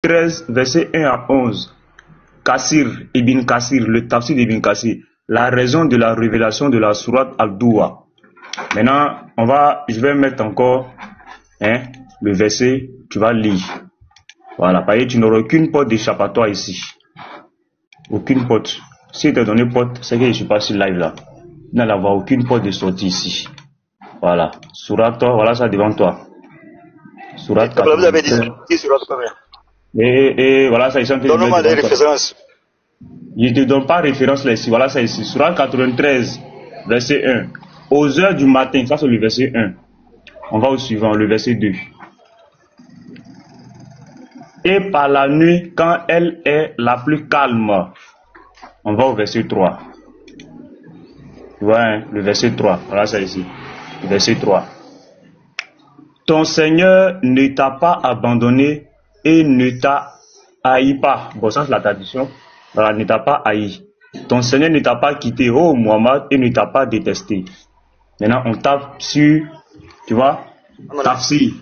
13, verset 1 à 11. Kassir, Ibn Kassir, le tafsir d'Ibn Kassir, la raison de la révélation de la sourate Al-Duwa. Maintenant, je vais mettre encore le verset, tu vas lire. Voilà, parce que tu n'auras aucune porte d'échappatoire ici. Aucune porte. Si je t'ai donné porte, c'est que je ne suis pas sur live là. Il n'y a aucune porte de sortie ici. Voilà. Sourate, voilà ça devant toi. Sourate 4. Vous avez dit sourate combien? Et voilà ça ici. Donne-moi des références. Je ne te donne pas référence là ici. Voilà ça ici. Sourate 93, verset 1. Aux heures du matin, ça c'est le verset 1. On va au suivant, le verset 2. Et par la nuit, quand elle est la plus calme, on va au verset 3. Tu vois, hein, le verset 3. Voilà ça ici. Le verset 3. Ton Seigneur ne t'a pas abandonné et ne t'a haï pas. Bon, ça c'est la tradition. Voilà, ne t'a pas haï. Ton Seigneur ne t'a pas quitté, oh Muhammad, et ne t'a pas détesté. Maintenant, on tape sur, tu vois, Tafsir.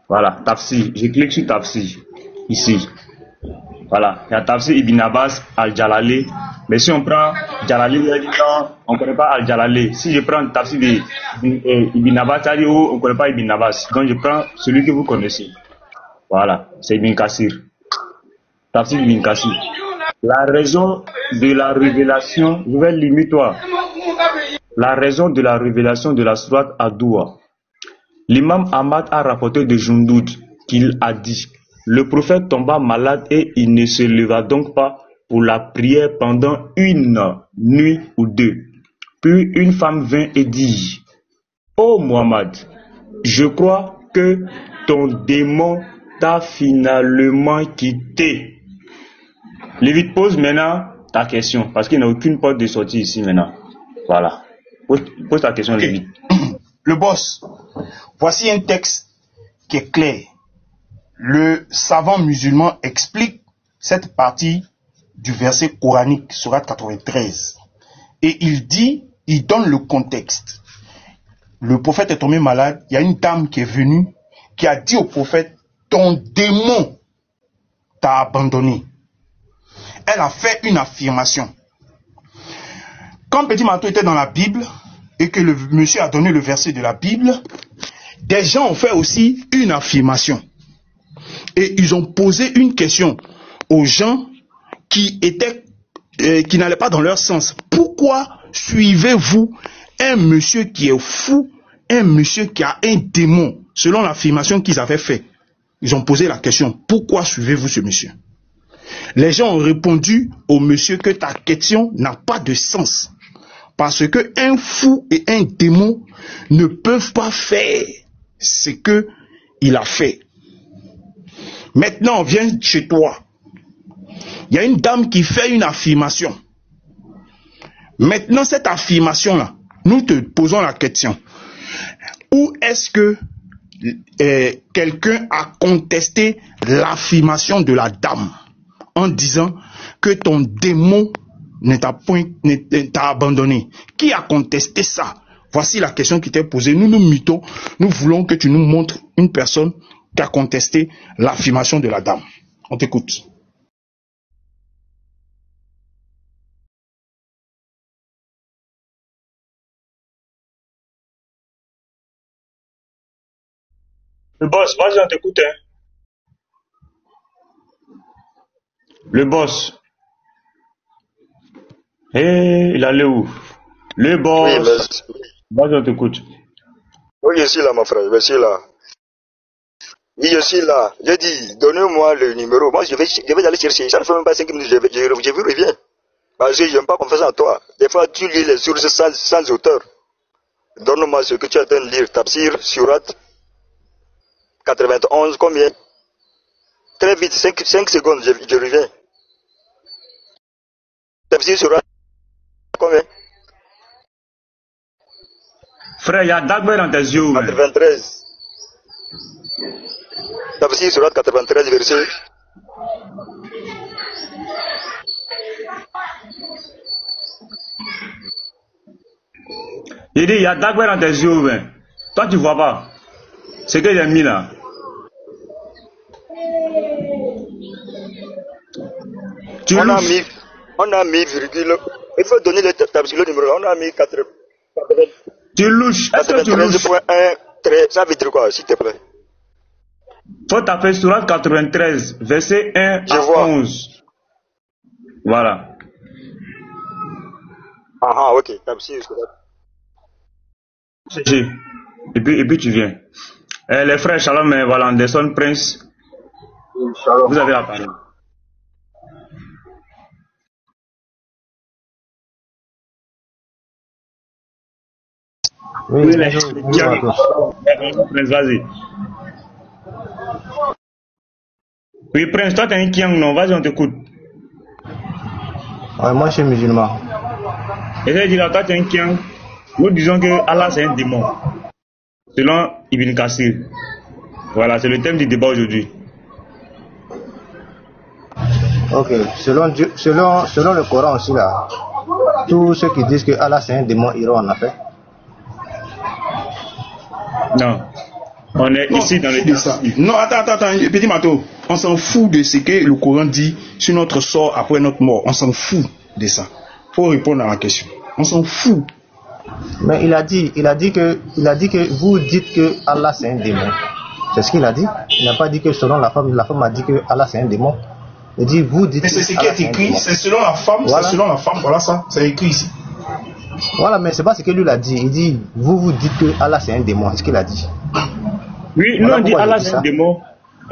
Voilà, Tafsir. Je clique sur Tafsir. Ici. Voilà, il y a Tafsir Ibn Abbas Al-Jalali. Mais si on prend Jalali, on ne connaît pas Al-Jalali. Si je prends Tafsir Ibn Abbas, on ne connaît pas Ibn Abbas. Donc je prends celui que vous connaissez. Voilà, c'est Ibn Kassir. Tafsir Ibn Kassir. La raison de la révélation, je vais limiter toi. La raison de la révélation de la sourate Ad-Duha. L'imam Ahmad a rapporté de Jundoud qu'il a dit: le prophète tomba malade et il ne se leva donc pas pour la prière pendant une nuit ou deux. Puis une femme vint et dit: ô Muhammad, je crois que ton démon t'a finalement quitté. Lévite, pose maintenant ta question, parce qu'il n'y a aucune porte de sortie ici maintenant. Voilà. Pose ta question, okay. Lévite. Le boss, voici un texte qui est clair. Le savant musulman explique cette partie du verset coranique, sourate 93. Et il donne le contexte. Le prophète est tombé malade, il y a une dame qui est venue, qui a dit au prophète: ton démon t'a abandonné. Elle a fait une affirmation. Quand Petit Manteau était dans la Bible, et que le monsieur a donné le verset de la Bible, des gens ont fait aussi une affirmation. Et ils ont posé une question aux gens qui n'allaient pas dans leur sens. Pourquoi suivez-vous un monsieur qui est fou, un monsieur qui a un démon, selon l'affirmation qu'ils avaient faite? Ils ont posé la question: pourquoi suivez-vous ce monsieur? Les gens ont répondu au monsieur que ta question n'a pas de sens. Parce que un fou et un démon ne peuvent pas faire ce qu'il a fait. Maintenant, on vient chez toi. Il y a une dame qui fait une affirmation. Maintenant, cette affirmation-là, nous te posons la question. Où est-ce que quelqu'un a contesté l'affirmation de la dame en disant que ton démon ne t'a abandonné? Qui a contesté ça? Voici la question qui t'est posée. Nous mutons. Nous voulons que tu nous montres une personne qui a contesté l'affirmation de la dame. On t'écoute. Le boss, vas-y, on t'écoute. Hein. Le boss. Il allait où? Le boss. Oui, vas-y, on t'écoute. Oui, je suis là, mon frère, je suis là. Oui, je suis là. J'ai dit, donnez-moi le numéro. Moi, je vais aller chercher. Ça ne fait même pas 5 minutes, je vous reviens. Parce que je n'aime pas confiance en toi. Des fois, tu lis les sources sans auteur. Donne-moi ce que tu as en train de lire. Tafsir, Surat 91, combien? Très vite, 5 secondes, je reviens. Tafsir, Surat combien? Frère, il y a Dagber dans tes yeux. 93. Tafsir, Surat 93, verset. Il dit, il y a Dagber dans tes yeux. Toi, tu vois pas. C'est que j'ai mis là. Tu louches. On a mis virgule. Il faut donner le numéro. On a mis 80. Tu louches. Est-ce que tu louches? 93.1, ça veut dire quoi, s'il te plaît? Faut taper Sourate 93, verset 1 à 11. Voilà. Ah, ok. Tafsir, et puis tu viens. Les frères Shalom et voilà, Anderson Prince. Shalom. Vous avez la parole. Oui, Prince, vas-y. Oui, Prince, toi, t'es un Kiang, non? Vas-y, on t'écoute. Ouais, moi, je suis musulman. Et ça dit là, toi, t'es un Kiang. Nous disons que Allah, c'est un démon. Selon Ibn Kassir. Voilà, c'est le thème du débat aujourd'hui. Ok, selon le Coran aussi, là, tous ceux qui disent que Allah, c'est un démon iront en enfer. Non. On est ici dans le ça. Non, attends, petit Mato. On s'en fout de ce que le Coran dit sur notre sort après notre mort. On s'en fout de ça. Faut répondre à la question. On s'en fout. Mais il a dit que vous dites que Allah c'est un démon. C'est ce qu'il a dit. Il n'a pas dit que selon la femme a dit que Allah c'est un démon. Il dit vous dites. Mais c'est ce qui est écrit. C'est selon la femme. Voilà. C'est selon la femme. Voilà ça. C'est écrit ici. Voilà, mais c'est pas ce que lui a dit. Il dit vous dites que Allah c'est un démon. C'est ce qu'il a dit. Oui, voilà, nous on dit Allah c'est un démon.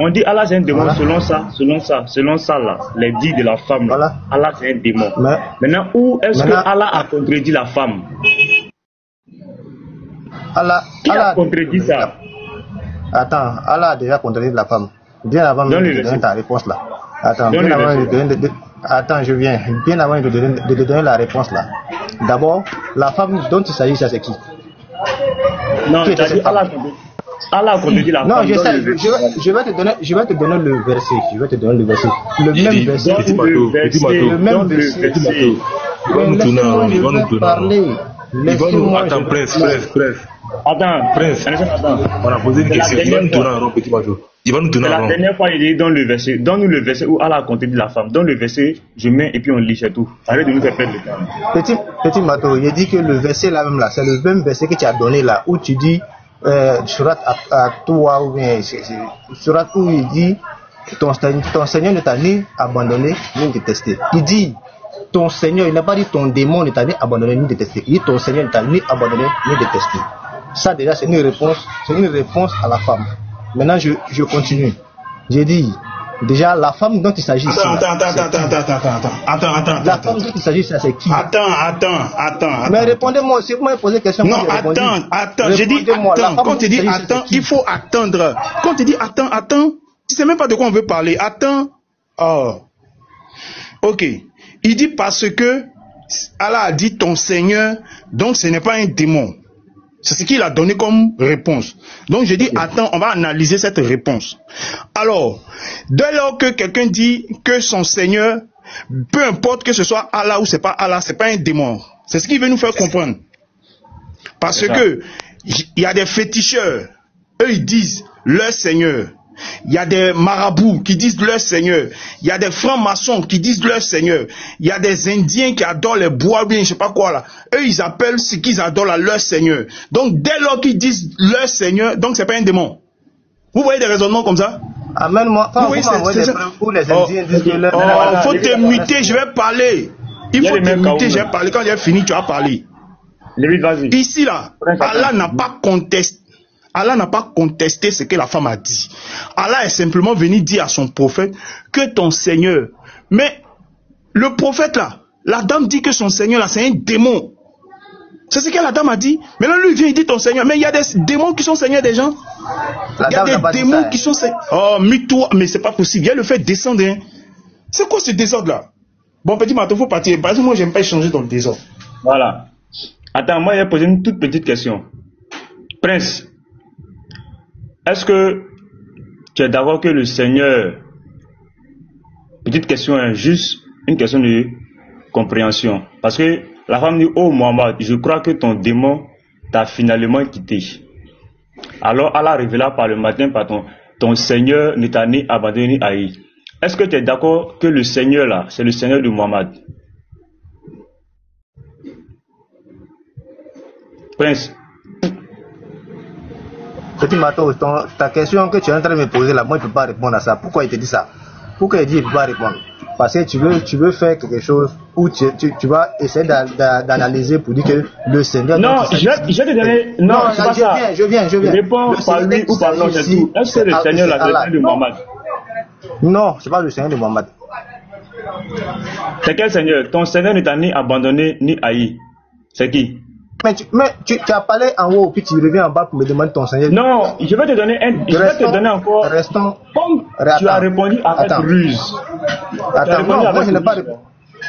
On dit Allah c'est un démon, voilà. selon ça là, les dits de la femme. Voilà. Allah c'est un démon. Maintenant, où est-ce que Allah a contredit la femme? Qui a contredit ça? Attends, Allah a déjà contredit la femme. Bien avant de donner ta réponse là. Attends, je viens. Bien avant de donner la réponse là. D'abord, la femme dont il s'agit, ça c'est qui? Non, tu as dit Allah a contredit la femme. Non, je sais. Je vais te donner le verset. Le même verset. Le même verset. Laissez-moi parler. Attends, Prince. Attends. On a posé une question. Il va nous tourner en rond, petit Mato. Il va nous tourner en rond. La dernière fois, il dit donne-nous le verset où Allah a contredit la femme. Donne le verset, je mets et puis on lit, c'est tout. Arrête de nous faire perdre le temps. Petit Mato, il dit que le verset là même là, c'est le même verset que tu as donné là, où tu dis surat à toi ou bien surat où il dit ton Seigneur ne t'a ni abandonné ni détesté. Il dit ton Seigneur, il n'a pas dit ton démon ne t'a ni abandonné ni détesté. Il dit ton Seigneur ne t'a ni abandonné ni détesté. Ça déjà c'est une réponse à la femme. Maintenant je continue. J'ai dit déjà la femme dont il s'agit. Attends. La femme dont il s'agit, ça c'est qui? Attends. Mais répondez-moi, si vous m'avez posé question. Non, attends. J'ai dit attends. Quand tu dis attends, il faut attendre. Quand tu dis attends, tu sais même pas de quoi on veut parler. Attends. Oh. Ok. Il dit parce que Allah a dit ton Seigneur, donc ce n'est pas un démon. C'est ce qu'il a donné comme réponse. Donc je dis, attends, on va analyser cette réponse. Alors, dès lors que quelqu'un dit que son Seigneur, peu importe que ce soit Allah ou c'est pas Allah, c'est pas un démon. C'est ce qu'il veut nous faire comprendre. Parce que il y a des féticheurs, eux ils disent leur Seigneur. Il y a des marabouts qui disent leur Seigneur. Il y a des francs-maçons qui disent leur Seigneur. Il y a des Indiens qui adorent les bois, bien, je sais pas quoi là. Eux, ils appellent ce qu'ils adorent là leur Seigneur. Donc, dès lors qu'ils disent leur Seigneur, donc c'est pas un démon. Vous voyez des raisonnements comme ça? Amène-moi. Faut te muter, je vais parler. Il faut te muter, je vais parler. Quand j'ai fini, tu vas parler. Ici là, Allah n'a pas contesté. Allah n'a pas contesté ce que la femme a dit. Allah est simplement venu dire à son prophète que ton Seigneur. Mais le prophète là, la dame dit que son Seigneur là, c'est un démon. C'est ce que la dame a dit. Mais là, lui vient, il dit ton Seigneur. Mais il y a des démons qui sont seigneurs des gens. Il y a des démons qui sont seigneurs. Oh, mute-toi, mais c'est pas possible. Viens le faire descendre. Hein. C'est quoi ce désordre là? Bon, petit Mato, faut partir. Parce que moi, j'aime pas échanger dans le désordre. Voilà. Attends, moi, j'ai posé une toute petite question. Prince. Est-ce que tu es d'accord que le Seigneur, petite question, hein, juste une question de compréhension, parce que la femme dit, oh Mohamed, je crois que ton démon t'a finalement quitté. Alors Allah révéla par le matin, par ton Seigneur ne t'a ni abandonné ni haï. est-ce que tu es d'accord que le Seigneur là, c'est le Seigneur de Mohammed? Prince. Petit Mato, ta question que tu es en train de me poser là, moi je ne peux pas répondre à ça. Pourquoi il te dit ça? Pourquoi il dit qu'il ne peut pas répondre? Parce que tu veux faire quelque chose où tu vas essayer d'analyser pour dire que le Seigneur... Non, je vais te donner... Non, c'est pas ça. Je viens. Réponds par lui ou par non, c'est tout. Est-ce que le Seigneur là, c'est le Seigneur de Mohammed? Non, c'est pas le Seigneur de Mohammed. C'est quel Seigneur? Ton Seigneur ne t'a ni abandonné ni haï. C'est qui? Mais tu as parlé en haut, puis tu reviens en bas pour me demander ton Seigneur. Non, je vais te donner encore. Comme tu as répondu avec ruse. Attends, non, moi je n'ai pas répondu.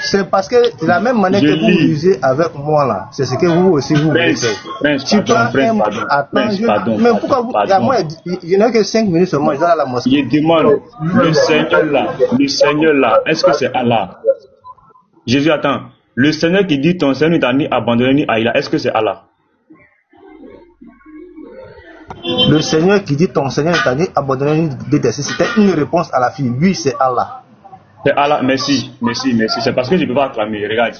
C'est parce que la même manière que vous rusez avec moi là, c'est ce que vous aussi vous voulez faire. Pardon. Mais pourquoi vous... Moi, je n'ai que 5 minutes seulement, je dois aller à la mosquée. Je demande, le Seigneur là, est-ce que c'est Allah? Jésus, attends. Le Seigneur qui dit ton Seigneur ne t'a ni abandonné ni haï, est-ce que c'est Allah? Le Seigneur qui dit ton Seigneur ne t'a ni abandonné ni détesté, c'était une réponse à la fille. Oui, c'est Allah. C'est Allah, merci. C'est parce que je ne peux pas acclamer. Regarde.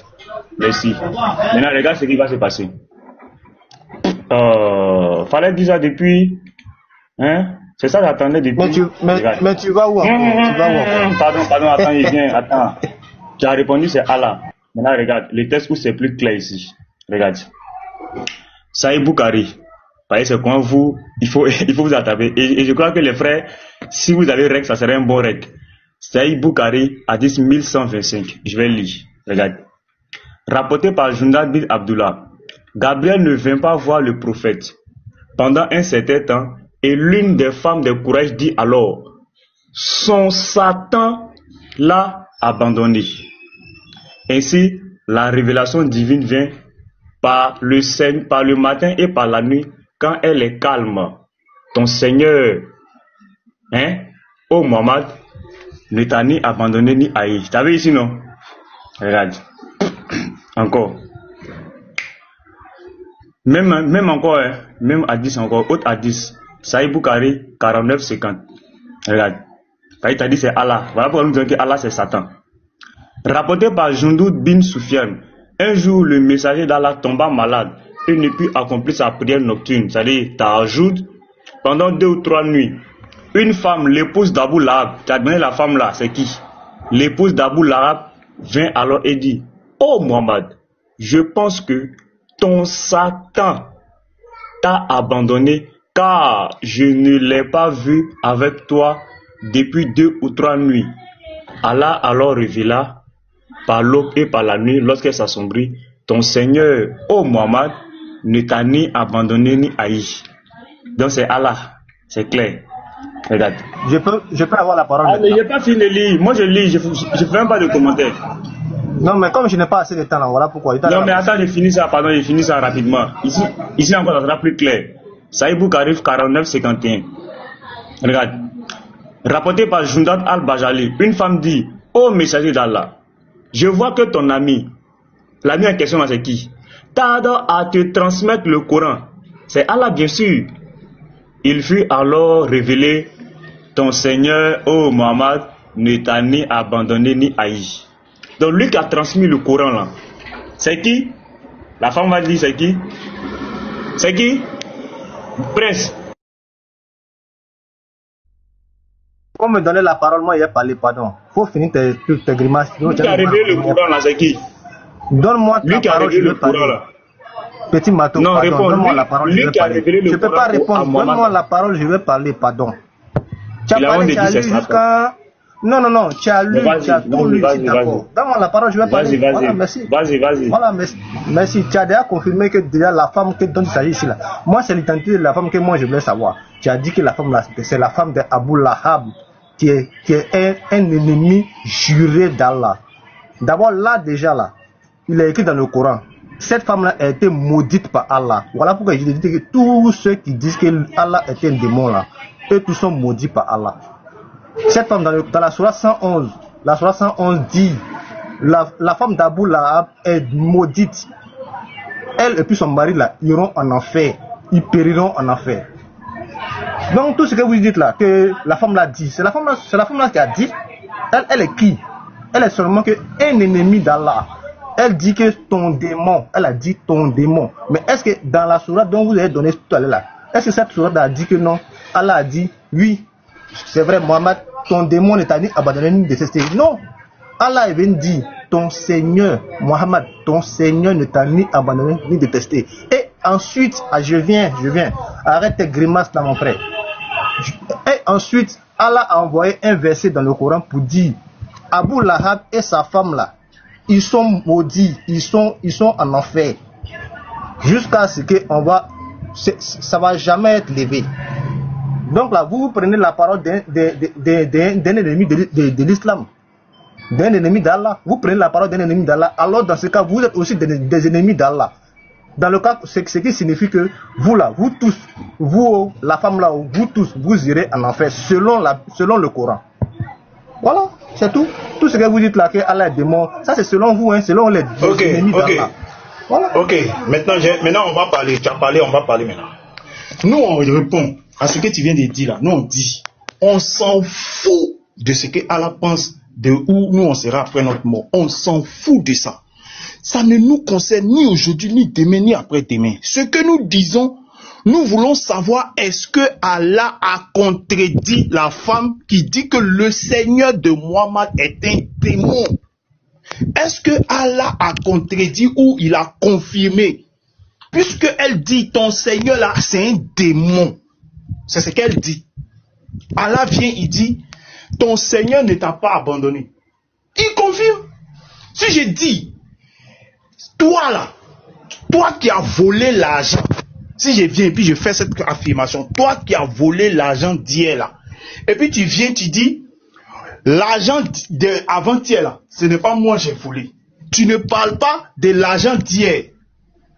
Merci. Maintenant, regarde ce qui va se passer. Fallait dire ça depuis. Hein? C'est ça que j'attendais depuis. Mais tu vas où encore? Pardon, attends, il vient. Attends. Tu as répondu, c'est Allah. Maintenant, regarde, le texte où c'est plus clair ici. Regarde. Saïd Boukari. Voyez, c'est quand il faut vous attraper. Et je crois que les frères, si vous avez règle, ça serait un bon règle. Saïd Boukari, hadith 1125. Je vais lire. Regarde. Rapporté par Jundad bin Abdullah. Gabriel ne vint pas voir le prophète pendant un certain temps, et l'une des femmes de Quraysh dit alors, son Satan l'a abandonné. Ainsi, la révélation divine vient par le matin et par la nuit, quand elle est calme. Ton Seigneur, ô Mohammed, ne t'a ni abandonné ni haï. T'as vu ici, non? Regarde. Encore. Même encore, même hadith encore, autre hadith. Saïd Boukari, 49-50. Regarde. Il t'a dit c'est Allah. Voilà pourquoi nous disons que Allah c'est Satan. Rapporté par Jundoud bin Soufiane, un jour le messager d'Allah tomba malade et ne put accomplir sa prière nocturne, c'est-à-dire Tahajoud, pendant 2 ou 3 nuits. Une femme, l'épouse d'Abu Lahab, tu as donné la femme là, c'est qui? L'épouse d'Abu Lahab vint alors et dit, oh Mohammed, je pense que ton Satan t'a abandonné car je ne l'ai pas vu avec toi depuis 2 ou 3 nuits. Allah alors révéla par l'aube et par la nuit, lorsqu'elle s'assombrit, ton Seigneur, ô Mohammed, ne t'a ni abandonné ni haï. Donc c'est Allah, c'est clair. Regarde. Je peux avoir la parole. Je n'ai pas fini de lire. Moi je lis, je ne fais même pas de commentaires. Non, mais comme je n'ai pas assez de temps là, voilà pourquoi. Non, mais attends, je finis ça rapidement. Ici encore, ça sera plus clair. Saïd Boukari 49-51. Regarde. Rapporté par Jundad al-Bajali, une femme dit, ô messager d'Allah, je vois que ton ami, l'ami en question c'est qui, tarde à te transmettre le Coran. C'est Allah bien sûr. Il fut alors révélé, ton Seigneur, ô Mohammed, ne t'a ni abandonné ni haï. Donc lui qui a transmis le Coran là, c'est qui? La femme va dire c'est qui? C'est qui? Prince. Pour me donner la parole, moi, il a parlé, pardon. Faut finir tes grimaces. Lui qui a révélé le Coran là, c'est qui? Donne-moi ta parole, je vais parler. Petit Mato, non, pardon, donne-moi la parole, je vais parler. Je ne peux pas répondre, donne-moi la parole, je vais parler, pardon. Tu as parlé, tu as lu jusqu'à... Non, tu as lu, tu as tout lu, d'accord. Donne-moi la parole, je vais parler. Voilà, merci. Vas-y. Voilà, merci. Tu as déjà confirmé que déjà la femme dont il s'agit ici là. Moi, c'est l'identité de la femme que moi je voulais savoir. Tu as dit que la femme là, c'est la femme d'Abu Lahab, qui est un ennemi juré d'Allah. D'abord là, déjà là, il est écrit dans le Coran. Cette femme-là a été maudite par Allah. Voilà pourquoi je dis que tous ceux qui disent que Allah est un démon là, eux tous sont maudits par Allah. Cette femme dans la Surah 111, la Surah 111 dit, la femme d'Abu Lahab est maudite. Elle et puis son mari là iront en enfer, ils périront en enfer. Donc tout ce que vous dites là, que la femme l'a dit, c'est la femme là qui a dit. elle est qui? Elle est seulement un ennemi d'Allah. Elle dit que ton démon, elle a dit ton démon. Mais est-ce que dans la sourate dont vous avez donné tout à l'heure là, est-ce que cette sourate a dit que non? Allah a dit oui, c'est vrai, Mohammed, ton démon ne t'a ni abandonné ni détesté. Non, Allah est venu dire ton Seigneur, Mohammed, ton Seigneur ne t'a ni abandonné ni détesté. Et ensuite, je viens, arrête tes grimaces là mon frère. Et ensuite, Allah a envoyé un verset dans le Coran pour dire Abu Lahab et sa femme là, ils sont maudits, ils sont en enfer. Jusqu'à ce que ça va jamais être levé. Donc là, vous prenez la parole d'un ennemi de l'islam, d'un ennemi d'Allah. Vous prenez la parole d'un ennemi d'Allah. Alors dans ce cas, vous êtes aussi des ennemis d'Allah. Dans le cas, ce qui signifie que vous là, vous tous, vous, la femme là, vous tous, vous irez en enfer selon le Coran. Voilà, c'est tout. Tout ce que vous dites là, que Allah est démon, ça c'est selon vous, hein, selon les ennemis d'Allah. Voilà. Ok, maintenant on va parler. Tu as parlé, on va parler maintenant. Nous on répond à ce que tu viens de dire là. Nous on dit, on s'en fout de ce que Allah pense de où nous on sera après notre mort. On s'en fout de ça. Ça ne nous concerne ni aujourd'hui, ni demain, ni après-demain. Ce que nous disons, nous voulons savoir est-ce que Allah a contredit la femme qui dit que le Seigneur de Mohammed est un démon. Est-ce que Allah a contredit ou il a confirmé? Puisque elle dit ton Seigneur là c'est un démon. C'est ce qu'elle dit. Allah vient, il dit ton Seigneur ne t'a pas abandonné. Il confirme. Si je dis toi là, toi qui as volé l'argent, si je viens et puis je fais cette affirmation, toi qui as volé l'argent d'hier là, et puis tu viens, tu dis l'argent d'avant-hier là, ce n'est pas moi j'ai volé. Tu ne parles pas de l'argent d'hier,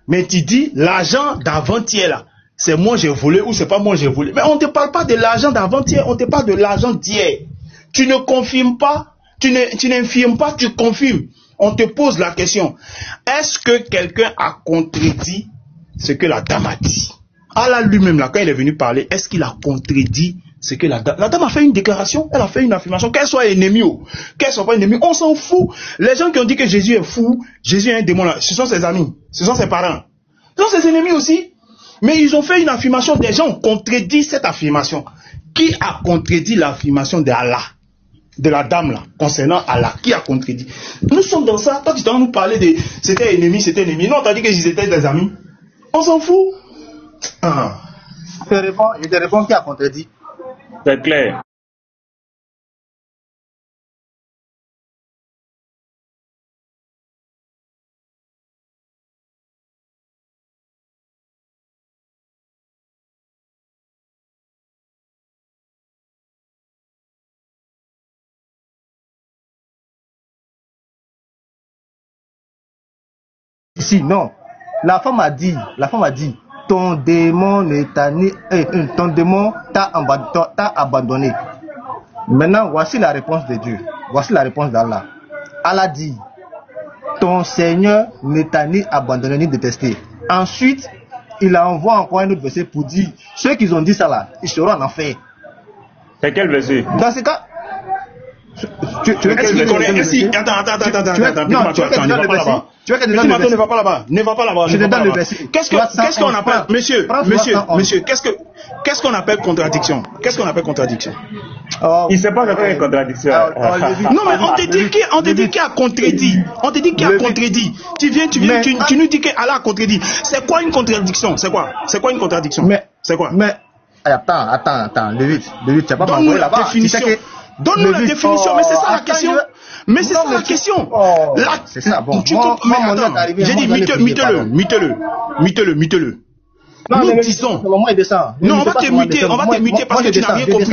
mais tu dis l'argent d'avant-hier là, c'est moi j'ai volé ou c'est pas moi j'ai volé. Mais on ne te parle pas de l'argent d'avant-hier, on te parle de l'argent d'hier. Tu ne confirmes pas, tu n'infirmes pas, tu confirmes. On te pose la question, est-ce que quelqu'un a contredit ce que la dame a dit? Allah lui-même là, quand il est venu parler, est-ce qu'il a contredit ce que la dame a fait une déclaration, elle a fait une affirmation, qu'elle soit ennemie ou qu'elle soit pas ennemie, on s'en fout. Les gens qui ont dit que Jésus est fou, Jésus est un démon là, ce sont ses amis, ce sont ses parents, ce sont ses ennemis aussi. Mais ils ont fait une affirmation, des gens ont contredit cette affirmation. Qui a contredit l'affirmation d'Allah, de la dame là, concernant Allah? Qui a contredit? Nous sommes dans ça. Toi tu dois nous parler de c'était ennemi. Non, t'as dit que ils étaient des amis. On s'en fout. Je te réponds qui a contredit. C'est clair. Ici, non. La femme a dit, ton démon t'a abandonné. Maintenant, voici la réponse de Dieu. Voici la réponse d'Allah. Allah dit, ton Seigneur ne t'a ni abandonné ni détesté. Ensuite, il envoie encore un autre verset pour dire, ceux qui ont dit ça là, ils seront en enfer. C'est quel verset? Dans ce cas, tu veux que je connais ici? Attends, tu veux que ne va pas là-bas. Ne va pas là-bas. Je te donne le verset. Qu'est-ce qu'on appelle, monsieur, qu'est-ce qu'on appelle contradiction? Qu'est-ce qu'on appelle contradiction? Il ne sait pas ce qu'est une contradiction. Non, mais on te dit qui a contredit. On te dit qui a contredit. Tu viens, tu nous dis qu'Allah a contredit. C'est quoi une contradiction? C'est quoi une contradiction? C'est quoi? Mais, attends, le 8, tu n'as pas m'envoyé là-bas. Donne-nous la définition, mais c'est ça la question. Mais c'est ça la question. C'est ça, bon. J'ai dit, mythe-le. Nous disons. Non, on va te muter parce que tu n'as rien compris.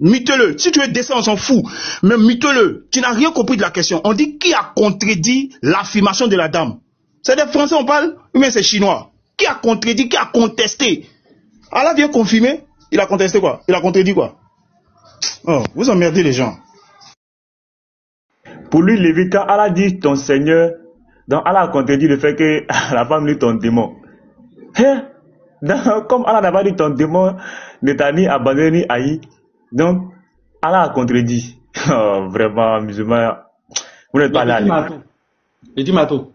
Mythe-le. Si tu veux descendre, on s'en fout. Mais mythe-le. Tu n'as rien compris de la question. On dit qui a contredit l'affirmation de la dame? C'est des Français on parle ou bien c'est chinois? Qui a contredit, qui a contesté? Allah vient confirmer. Il a contesté quoi? Il a contredit quoi? Oh, vous emmerdez les gens. Pour lui, Lévi, quand Allah dit ton Seigneur, donc Allah a contredit le fait que la femme dit ton démon. Comme Allah n'a pas dit ton démon ne t'a ni abandonné ni haï, donc Allah a contredit. Oh, vraiment, musulman, vous n'êtes pas Mais là. dis Mato,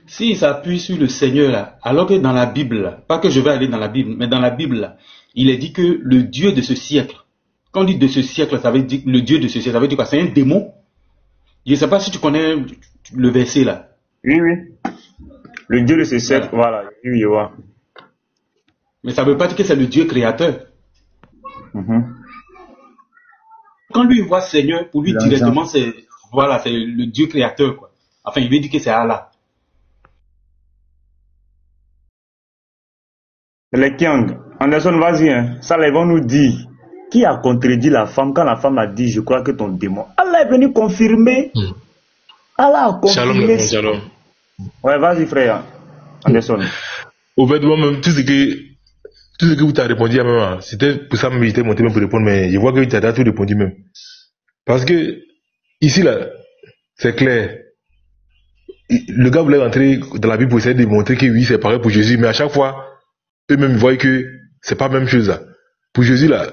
s'il s'appuie sur le Seigneur là, alors que dans la Bible, là, pas que je vais aller dans la Bible, mais dans la Bible, là, il est dit que le Dieu de ce siècle, quand on dit de ce siècle, ça veut dire le Dieu de ce siècle, ça veut dire quoi? C'est un démon? Je ne sais pas si tu connais le verset là. Oui, oui. Le Dieu de ce siècle, voilà. Oui, oui, ouais. Mais ça ne veut pas dire que c'est le Dieu créateur. Mhm. Quand lui voit Seigneur, pour lui directement, c'est voilà, c'est le Dieu créateur, quoi. Enfin, il veut dire que c'est Allah. Les Kiang, Anderson, vas-y, hein. Ça, là, ils vont nous dire qui a contredit la femme quand la femme a dit je crois que ton démon. Allah est venu confirmer. Allah a confirmé. Shalom. Ouais, vas-y, frère. Anderson. Au fait, moi-même, tout ce que vous t'avez répondu à même, c'était pour ça que j'étais monté même pour répondre, mais je vois que tu as tout répondu même. Parce que, ici, là, c'est clair. Le gars voulait rentrer dans la Bible pour essayer de montrer que oui, c'est pareil pour Jésus, mais à chaque fois, eux-mêmes, ils voient que c'est pas la même chose, là. Pour Jésus, là,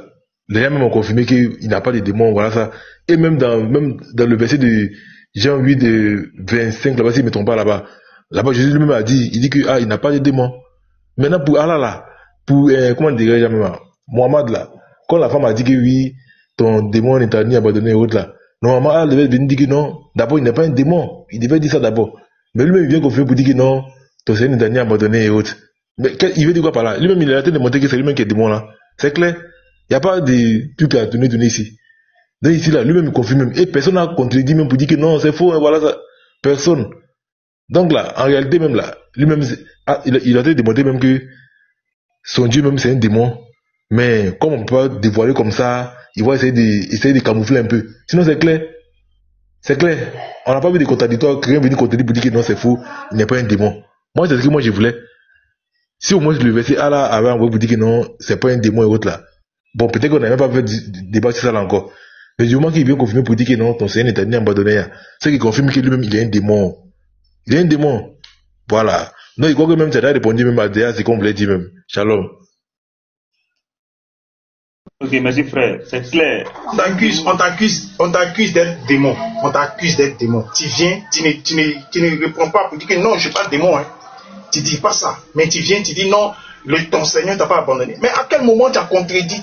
les gens même ont confirmé qu'il n'a pas de démons, voilà ça. Et même dans le verset de Jean 8, de 25, là-bas, si je ne me trompe pas, là-bas, Jésus lui-même a dit, il dit que, il n'a pas de démons. Maintenant, pour Allah, là, pour, comment dirais-je, Mohamed, là, quand la femme a dit que oui, ton démon n'est pas ni abandonné et autres, là, normalement, Allah devait venir dire que non, d'abord, il n'est pas un démon. Il devait dire ça d'abord. Mais lui-même, il vient confirmer pour dire que non, ton Seigneur n'est pas ni abandonné et autres. Mais il veut dire quoi par là? Lui-même, il est en train de montrer que c'est lui-même qui est démon, là. C'est clair. Il n'y a pas de truc à donner ici. Donc ici, là, lui-même, il confirme même. Et personne n'a contredit même pour dire que non, c'est faux, hein, voilà ça. Personne. Donc là, en réalité, même là, lui-même, il a en train de démontrer même que son Dieu même, c'est un démon. Mais comme on ne peut pas dévoiler comme ça, il va essayer de camoufler un peu. Sinon, c'est clair. C'est clair. On n'a pas vu de contradictoire, rien venir contredire pour dire que non, c'est faux, il n'est pas un démon. Moi, c'est ce que moi je voulais. Si au moins le verset Allah avait envoyé pour dire que non, c'est pas un démon et autres là. Bon, peut-être qu'on n'a même pas fait débat sur ça là encore. Mais du moment qu'il vient confirmer pour dire que non, ton Seigneur n'est pas abandonné, c'est qu'il confirme que lui-même il est un démon. Il est un démon. Voilà. Non, il croit que même tu as répondu même à Déa, c'est qu'on voulait dire même. Shalom. Ok, merci frère, c'est clair. On t'accuse d'être démon. On t'accuse d'être démon. Tu viens, tu ne réponds pas pour dire que non, je ne suis pas démon. Hein. Tu ne dis pas ça. Mais tu viens, tu dis non, ton Seigneur ne t'a pas abandonné. Mais à quel moment tu as contredit,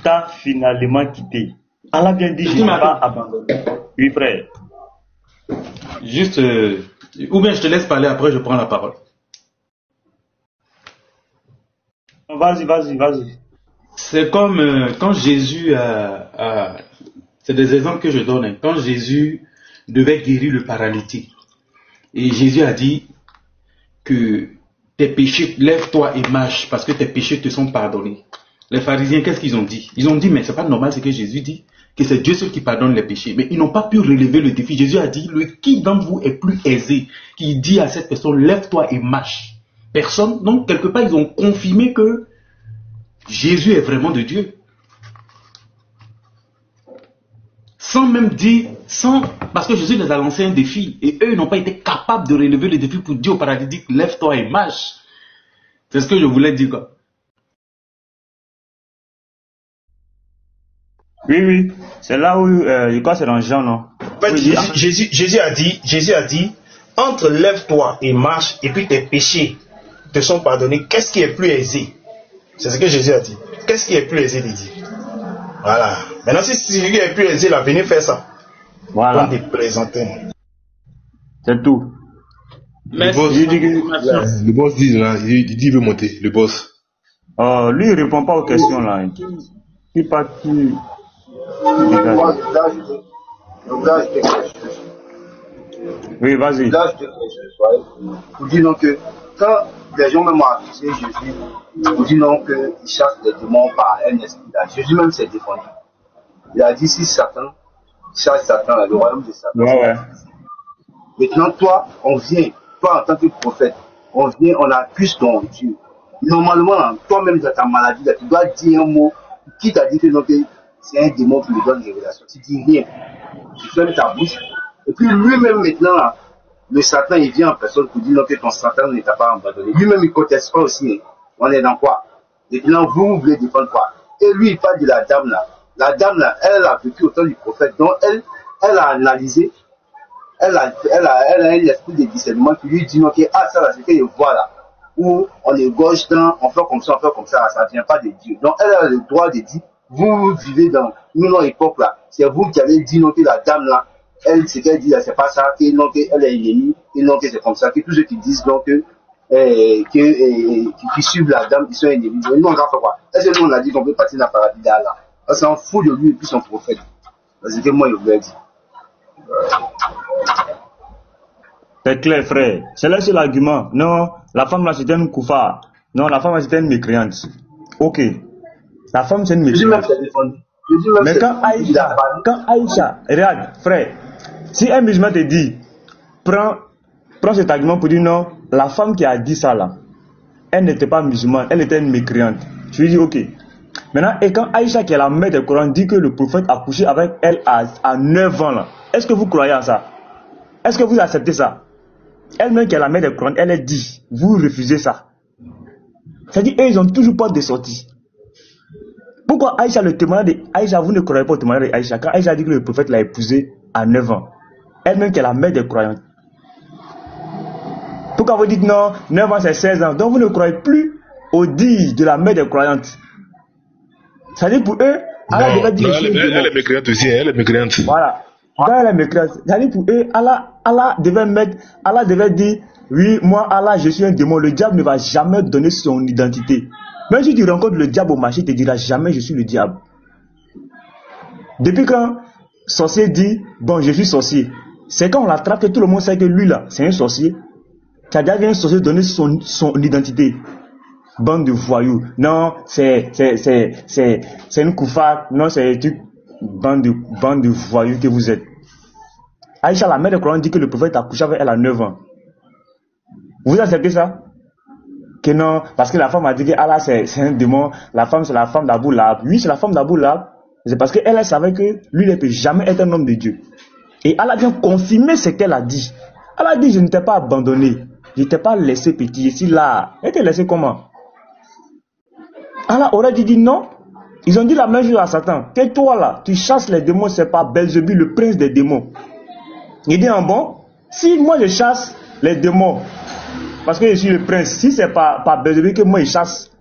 T'as finalement quitté. Allah vient dire je ne t'ai pas abandonné. Oui, frère. Juste, ou bien je te laisse parler, après je prends la parole. Vas-y. C'est comme quand Jésus c'est des exemples que je donne. Hein. Quand Jésus devait guérir le paralytique, et Jésus a dit que tes péchés, lève-toi et marche, parce que tes péchés te sont pardonnés. Les pharisiens, qu'est-ce qu'ils ont dit? Ils ont dit, mais c'est pas normal ce que Jésus dit, que c'est Dieu seul qui pardonne les péchés. Mais ils n'ont pas pu relever le défi. Jésus a dit, qui d'entre vous est plus aisé, qui dit à cette personne, lève-toi et marche? Personne. Donc, quelque part, ils ont confirmé que Jésus est vraiment de Dieu. Sans même dire, parce que Jésus les a lancé un défi, et eux n'ont pas été capables de relever le défi pour dire au paralytique, lève-toi et marche. C'est ce que je voulais dire, quoi. Oui. C'est là où, je crois que c'est dans Jean, non? En fait, Jésus a dit, entre lève-toi et marche, et puis tes péchés te sont pardonnés. Qu'est-ce qui est plus aisé? C'est ce que Jésus a dit. Qu'est-ce qui est plus aisé de dire? Voilà. Maintenant, si celui qui est plus aisé, là, venez faire ça. Voilà. Pour te présenter. C'est tout. Merci. Le boss dit là, il dit qu'il veut monter, le boss. Lui, il répond pas aux questions là. Qui pas qui. Oui, vas-y. Là, je te fais pour dire donc que quand les gens même ont accusé Jésus, pour dire non qu'il chasse des démons par un esprit là, Jésus même s'est défendu. Il a dit si Satan chasse Satan, le royaume de Satan. Ouais. Maintenant, toi, on vient, toi en tant que prophète, on vient, on accuse ton Dieu. Normalement, toi-même dans ta maladie, là, tu dois dire un mot qui t'a dit que non, c'est un démon qui lui donne des révélations. Tu dis rien. Tu fermes ta bouche. Et puis lui-même maintenant, là, le Satan, il vient en personne pour dire non, que ton Satan ne t'a pas abandonné. Lui-même, il ne conteste pas aussi. Hein. On est dans quoi? Et puis là, vous voulez défendre quoi? Et lui, il parle de la dame là. La dame là, elle a vécu au temps du prophète. Donc elle a analysé. Elle a un esprit de discernement qui lui dit non, que ça là, c'est que je vois là. Où on est gauche dans, on fait comme ça, ça ne vient pas de Dieu. Donc elle a le droit de dire, vous vivez dans une autre époque là. C'est vous qui avez dit non, que la dame là, elle, ce qu'elle dit là, c'est pas ça, que non, qu'elle est ennemie, et non, que c'est comme ça, que tous ceux qui disent donc qui suivent la dame, ils sont ennemis. Nous, on a fait quoi? Est-ce que nous, on a dit qu'on peut partir dans le paradis d'Allah? On s'en fout de lui et puis son prophète. C'est que moi, je vous l'ai dit. C'est clair, frère. C'est là, c'est l'argument. Non, la femme là, c'était une koufa. Non, la femme là, c'était une mécréante. Ok. La femme, c'est une mécréante. Mais quand Aïcha, regarde, frère, si un musulman te dit, prends cet argument pour dire non, la femme qui a dit ça là, elle n'était pas musulmane, elle était une mécréante. Tu lui dis ok. Maintenant, et quand Aïcha, qui est la mère du Coran, dit que le prophète a couché avec elle à 9 ans là, est-ce que vous croyez à ça? Est-ce que vous acceptez ça? Elle-même qui est la mère du Coran, elle est dit, vous refusez ça. C'est-à-dire, eux, ils n'ont toujours pas de sortie. Pourquoi Aïcha, le témoignage de Aïcha, vous ne croyez pas au témoignage de Aïcha? Quand Aïcha dit que le prophète l'a épousée à 9 ans, elle-même qui est la mère des croyants. Pourquoi vous dites non, 9 ans c'est 16 ans? Donc vous ne croyez plus au dit de la mère des croyantes. C'est-à-dire pour eux, Allah devait dire... Elle est mécréante aussi, elle est mécréante. Voilà. Quand elle est mécréante, c'est-à-dire pour eux, Allah devait dire, oui, moi Allah, je suis un démon. Le diable ne va jamais donner son identité. Même si tu rencontres le diable au marché, il ne te dira jamais je suis le diable. Depuis quand sorcier dit, bon, je suis sorcier, c'est quand on l'attrape que tout le monde sait que lui là, c'est un sorcier. Qui a déjà vu un sorcier donner son identité. Bande de voyous. Non, c'est une koufa. Non, c'est une bande de voyous que vous êtes. Aïcha, la mère de Coran, dit que le prophète a couché avec elle à 9 ans. Vous acceptez ça? Que non, parce que la femme a dit que Allah c'est un démon. La femme, c'est la femme d'Abou Lahab. Oui, c'est la femme d'Abou Lahab. C'est parce qu'elle savait que lui ne peut jamais être un homme de Dieu. Et Allah vient confirmer ce qu'elle a dit. Elle a dit, je ne t'ai pas abandonné. Je ne t'ai pas laissé petit. Ici, là. Elle t'a laissé comment? Allah aurait dit non. Ils ont dit la même chose à Satan. Que toi, là, tu chasses les démons, c'est pas Belzébuth, le prince des démons. Il dit, bon, si moi je chasse les démons, parce que je suis le prince, si c'est pas Belzébuth que moi je chasse,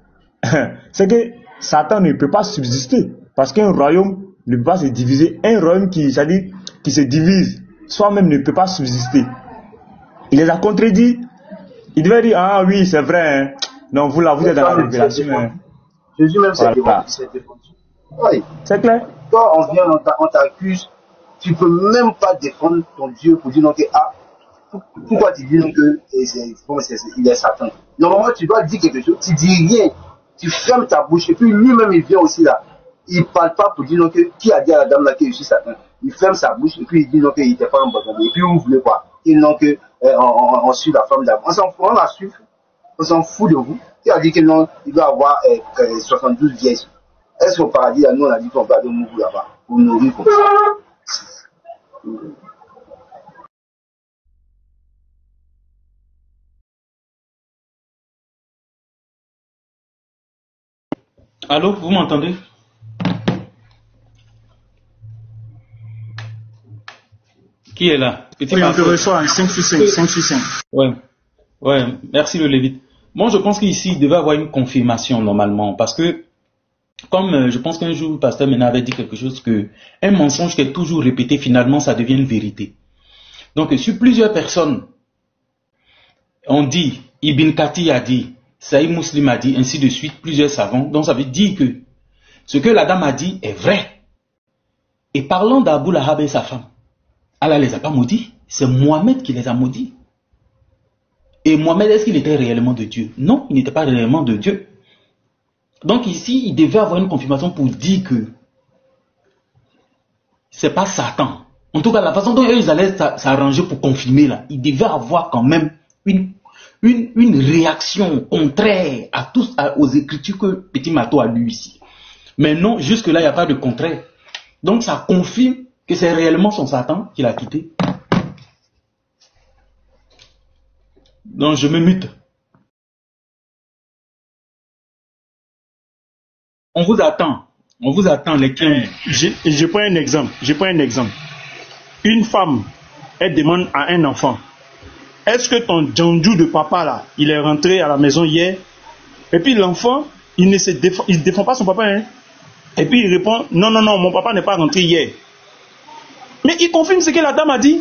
c'est que Satan ne peut pas subsister. Parce qu'un royaume ne peut pas se diviser. Un royaume qui se divise, soi-même ne peut pas subsister. Il les a contredits. Il devait dire, ah oui, c'est vrai. Hein. Non, vous là, vous êtes dans la révélation. Hein. Jésus même s'est défendu. Oui. C'est clair. Toi, on t'accuse. Tu ne peux même pas défendre ton Dieu pour dire non que pourquoi tu dis non que il est Satan. Normalement, tu dois dire quelque chose. Tu dis rien. Tu fermes ta bouche. Et puis lui-même, il vient aussi là. Il ne parle pas pour dire non que qui a dit à la dame là que je suis Satan. Il ferme sa bouche et puis il dit non qu'il n'était pas un bon homme. Et puis vous voulez quoi? Et non que on suit la femme d'Abraham. On s'en fout, on la suit. On s'en fout de vous. Qui a dit que non, il doit avoir 72 vieilles. Est-ce qu'au paradis, là, nous on a dit qu'on va de mourir là-bas pour nourrir comme ça? Allô, vous m'entendez? Qui est là? Petit oui, on te reçoit, 5 Ouais, merci le Lévite. Moi, je pense qu'ici, il devait avoir une confirmation normalement, parce que, comme je pense qu'un jour, le pasteur Mena avait dit quelque chose, que un mensonge qui est toujours répété, finalement, ça devient une vérité. Donc, sur plusieurs personnes, on dit, Ibn Kathir a dit, Saïd Muslim a dit, ainsi de suite, plusieurs savants, donc ça veut dire que ce que la dame a dit est vrai. Et parlant d'Abou Lahab et sa femme, Allah les a pas maudits, c'est Mohamed qui les a maudits. Et Mohamed, est-ce qu'il était réellement de Dieu? Non, il n'était pas réellement de Dieu. Donc ici, il devait avoir une confirmation pour dire que c'est pas Satan. En tout cas, la façon dont ils allaient s'arranger pour confirmer là, il devait avoir quand même une réaction contraire aux écritures que Petit Mato a lu ici. Mais non, jusque-là, il n'y a pas de contraire. Donc ça confirme que c'est réellement son Satan qui l'a quitté. Donc je me mute. On vous attend les clients. Je prends un exemple. Une femme, elle demande à un enfant, est-ce que ton djandjou de papa là, il est rentré à la maison hier? Et puis l'enfant, il ne défend pas son papa, hein? Et puis il répond, non, mon papa n'est pas rentré hier. Mais il confirme ce que la dame a dit.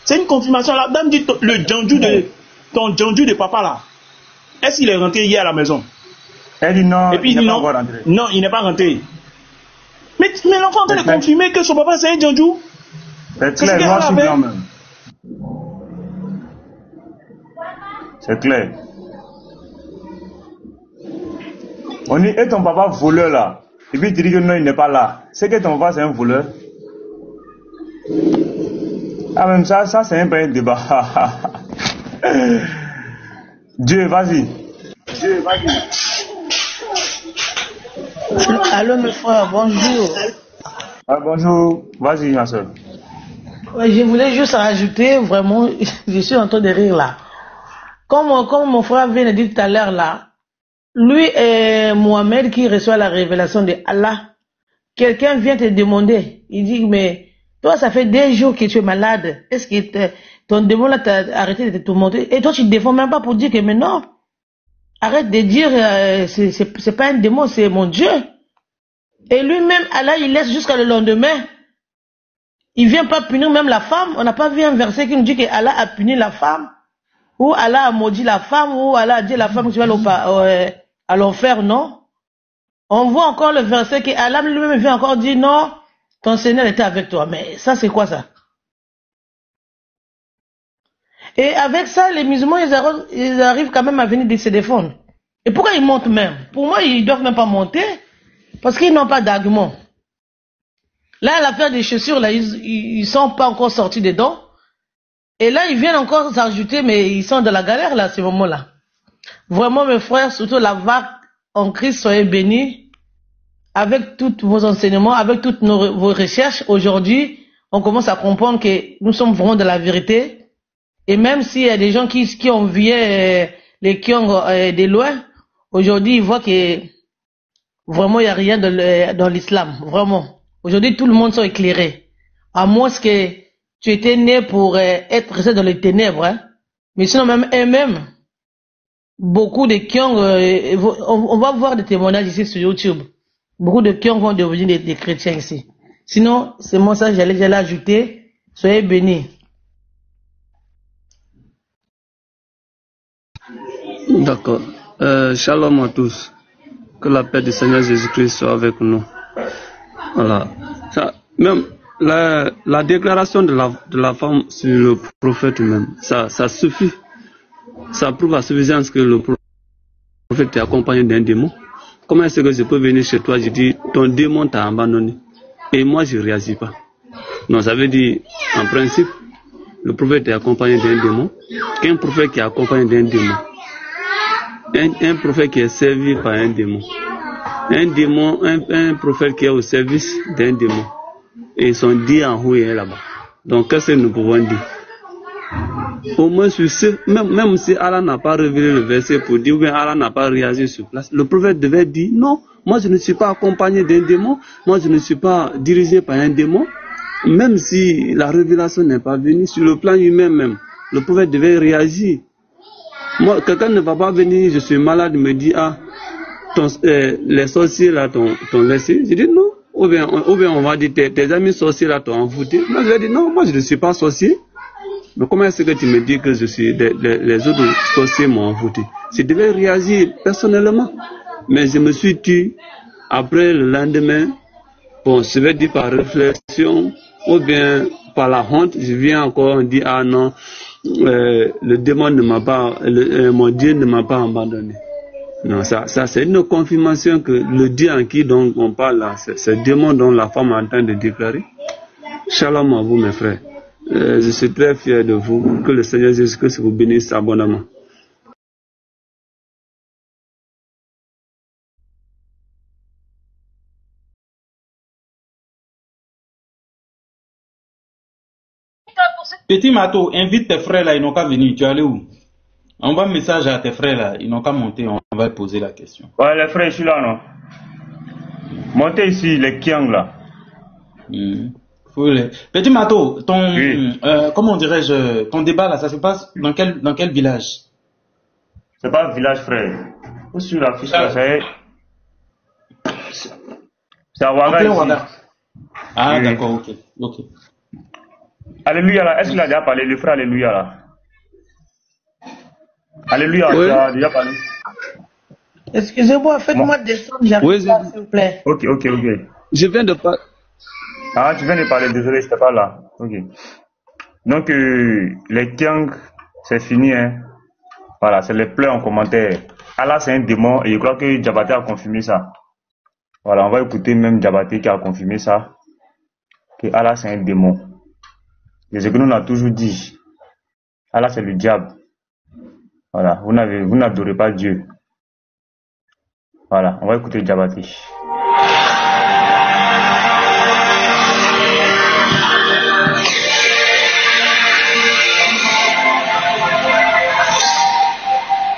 C'est une confirmation. La dame dit, ton djandjou de papa là, est-ce qu'il est rentré hier à la maison? Elle dit non, Et puis il dit non, non, il n'est pas rentré. Mais l'enfant est en train de confirmer que son papa c'est un djandjou. C'est clair, moi aussi quand même. C'est clair. On dit, et ton papa voleur là? Et puis tu dis que non, il n'est pas là. C'est que ton papa c'est un voleur. Ah même ça c'est un peu un débat. Dieu, vas-y. Allô mes frères, bonjour. Ah, bonjour, vas-y ma soeur. Ouais, je voulais juste rajouter, vraiment, je suis en train de rire là. Comme mon frère vient de dire tout à l'heure là, lui et Mohamed qui reçoit la révélation de Allah, quelqu'un vient te demander, il dit, mais toi ça fait 2 jours que tu es malade, est-ce que ton démon là t'a arrêté de te tourmenter? Et toi tu ne défends même pas pour dire que mais non, arrête de dire, c'est pas un démon, c'est mon Dieu. Et lui-même, Allah, il laisse jusqu'à le lendemain. Il vient pas punir même la femme. On n'a pas vu un verset qui nous dit que Allah a puni la femme, ou Allah a maudit la femme, ou Allah a dit à la femme que tu vas à l'enfer, non. On voit encore le verset que Allah lui-même vient encore dire non, ton Seigneur était avec toi. Mais ça, c'est quoi ça? Et avec ça, les musulmans, ils arrivent quand même à venir de se défendre. Et pourquoi ils montent même? Pour moi, ils doivent même pas monter, parce qu'ils n'ont pas d'argument. Là, l'affaire des chaussures, là, ils sont pas encore sortis dedans. Et là, ils viennent encore s'ajouter, mais ils sont dans la galère, là, à ce moment-là. Vraiment, mes frères, surtout la vague en Christ, soyez bénis. Avec tous vos enseignements, avec toutes vos recherches, aujourd'hui, on commence à comprendre que nous sommes vraiment de la vérité. Et même s'il y a des gens qui ont vu les Kyong de loin, aujourd'hui, ils voient que vraiment, il n'y a rien dans l'islam. Vraiment. Aujourd'hui, tout le monde sont éclairés. À moins que tu étais né pour être resté dans les ténèbres. Hein. Mais sinon, même eux-mêmes, beaucoup de Kyong, on va voir des témoignages ici sur YouTube. Beaucoup de Kyong vont devenir des chrétiens ici. Sinon, c'est moi ça, j'allais ajouter. Soyez bénis. D'accord. Shalom à tous. Que la paix du Seigneur Jésus-Christ soit avec nous. Voilà. Ça, même la déclaration de la femme sur le prophète même, ça suffit. Ça prouve à suffisance que le prophète est accompagné d'un démon. Comment est-ce que je peux venir chez toi, je dis, ton démon t'a abandonné. Et moi, je ne réagis pas. Non, ça veut dire, en principe, le prophète est accompagné d'un démon. Qu'un prophète qui est accompagné d'un démon. Un prophète qui est servi par un démon. Un prophète qui est au service d'un démon. Et ils sont dit en haut et là-bas. Donc, qu'est-ce que nous pouvons dire? Au moins, même si Allah n'a pas révélé le verset pour dire, ou bien Allah n'a pas réagi sur place, le prophète devait dire, non, moi je ne suis pas accompagné d'un démon, moi je ne suis pas dirigé par un démon, même si la révélation n'est pas venue, sur le plan humain même, le prophète devait réagir. Moi, quelqu'un ne va pas venir, je suis malade, me dit, ah, les sorciers là t'ont laissé. Je dis non. Ou bien on va dire, tes amis sorciers là t'ont envoûté. Moi je vais dire, non, moi je ne suis pas sorcier. Mais comment est-ce que tu me dis que les autres sorciers m'ont envoûté? Je devais réagir personnellement. Mais je me suis tué. Après le lendemain, bon, je vais dire par réflexion, ou bien par la honte, je viens encore dire, ah non, le démon ne m'a pas, mon Dieu ne m'a pas abandonné. Non, ça c'est une confirmation que le Dieu en qui donc on parle là, c'est le démon dont la femme est en train de déclarer. Shalom à vous mes frères. Je suis très fier de vous. Que le Seigneur Jésus-Christ vous bénisse abondamment. Petit Mato, invite tes frères là, ils n'ont qu'à venir. Tu es allé où? Envoie un message à tes frères là, ils n'ont qu'à monter, on va poser la question. Ouais, les frères, je suis là, non? Montez ici, les Kiang là. Petit Mato, ton, Oui. comment dirais-je, ton débat là, ça se passe dans quel village? C'est pas un village, frère. Où sur la fiche là, c'est à Ouaga ici. Ah, Oui. d'accord, ok. Alléluia là, est-ce qu'il a déjà parlé, le frère Alléluia là? Alléluia, Oui. tu as déjà parlé? Excusez-moi, faites-moi descendre, j'arrive Oui, pas, s'il vous plaît. Ok. Je viens de parler. Ah, tu viens de parler, désolé, je n'étais pas là. Ok. Donc, les Kiang, c'est fini, hein. Voilà, c'est les pleurs en commentaire. Allah, c'est un démon, et je crois que Diabaté a confirmé ça. Voilà, on va écouter même Diabaté qui a confirmé ça. Que Allah, c'est un démon. Et ce que nous on a toujours dit. Allah, c'est le diable. Voilà, vous n'adorez pas Dieu. Voilà, on va écouter Diabaté.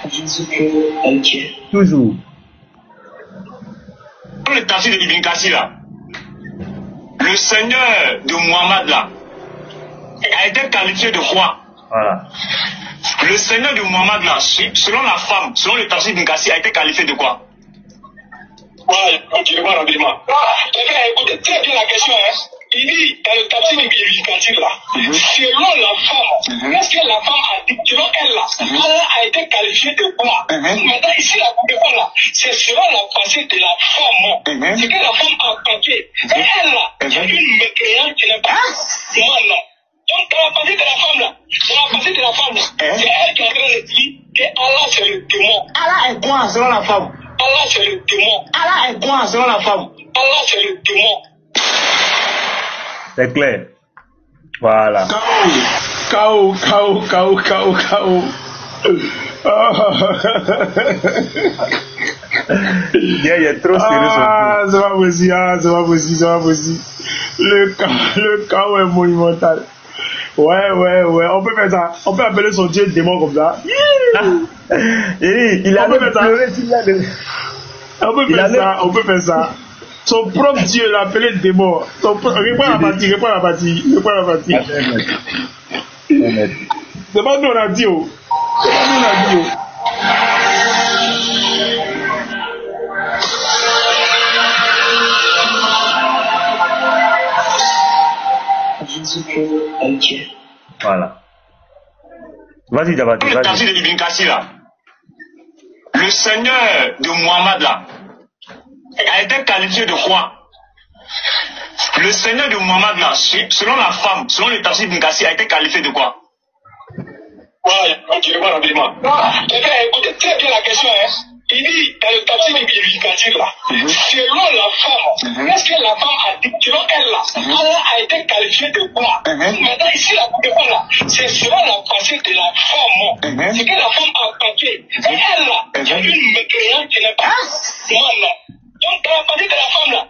Jésus-Christ est Dieu. Toujours. Dans le tafsir de Ibn Kassir là, le Seigneur de Muhammad là a été qualifié de roi. Voilà. Le Seigneur de Muhammad là, selon la femme, selon le tafsir d'Ibn Kassir, a été qualifié de quoi? Ouais, continuez-moi rapidement. Quelqu'un a écouté très bien la question, hein. Il dit, dans le tafsir d'Ibn Kassir là, selon la femme, est-ce que la femme a dit, selon elle là, Allah a été qualifié de quoi? Maintenant ici la coupe là, c'est selon la pensée de la femme. C'est que la femme a pensé. Et elle là, il y a une mécréante qui n'est pas mal là. Donc dans la pensée de la femme là, c'est elle qui est en train de dire que Allah c'est le démon. Allah est quoi selon la femme? Allah c'est le démon. Allah est quoi selon la femme? Allah c'est le démon. C'est clair. Voilà. KO. Il est trop sérieux. C'est pas possible. Le chaos est monumental. Ouais. On peut faire ça. On peut appeler son Dieu démon comme ça. Il a pleuré s'il y a des... On peut faire ça. Son propre Dieu l'a appelé démon. Réponds à la partie. C'est pas nous on a dit. Jésus-Christ est Dieu. Voilà. Vas-y, Diabaté. Dans le tafsir de Ibn Kassir là, le Seigneur de Muhammad là a été qualifié de roi. Le Seigneur de Muhammad là, selon la femme, selon le tafsir d'Ibn Kassir, a été qualifié de quoi? Ouais, continuez-moi rapidement. Quelqu'un a écouté très bien la question, hein. Il dit, dans le tafsir d'Ibn Kassir là, selon la femme, est-ce que la femme a dit, selon elle là, Allah a été qualifié de quoi? Maintenant ici la coupe là, c'est selon la pensée de la femme. C'est que la femme a pensé. Et elle là, il y a une mécréante qui n'est pas mal là. Donc dans la pensée de la femme là,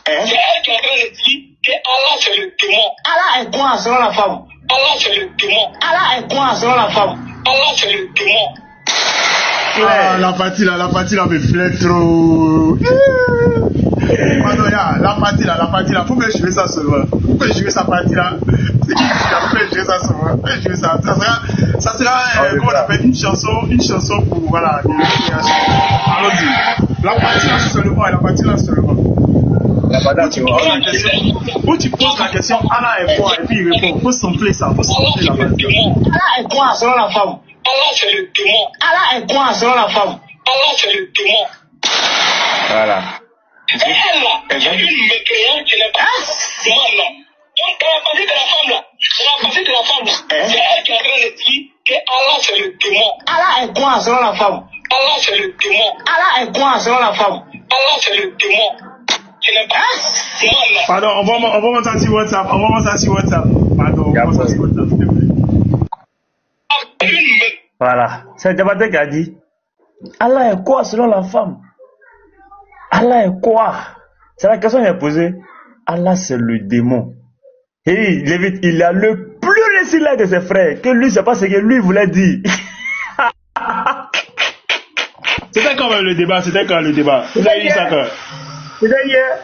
c'est elle qui est en train de dire que Allah c'est le démon. Allah est quoi selon la femme? Allah c'est le démon. Allah est quoi selon la femme? Allah c'est le démon. Ah, la partie là me plaît trop. La partie là, faut que je joue ça seulement. Faut que je joue sa partie là. C'est qui faut que je joue ça seulement. Ça sera comment on appelle une chanson pour voilà. Allons-y. La partie là seulement. Où tu poses la question, Allah est quoi? Et puis il répond. Faut sampler ça. La partie. Allah est quoi selon la femme? Allah c'est le démon. Allah est quoi selon la femme? Allah c'est le démon. Voilà. Et elle là, il y a une mécréante qui n'est pas mal là. Donc dans la pensée de la femme là, c'est elle qui est en train de dire que Allah c'est le démon. Allah est quoi selon la femme? Allah c'est le démon. Allah est quoi selon la femme? Allah c'est le démon. Qui n'est pas mal là. Pardon, on va monter sur WhatsApp. Pardon, on va monter sur WhatsApp, s'il te plaît. Voilà. C'est Diabaté qui a dit Allah est quoi selon la femme? Allah est quoi? C'est la question qu'il a posée. Allah c'est le démon. Et Lévite, il a le plus récit de ses frères, que lui, c'est pas ce que lui voulait dire. C'était quand même le débat, Vous avez dit ça quand? C'était hier.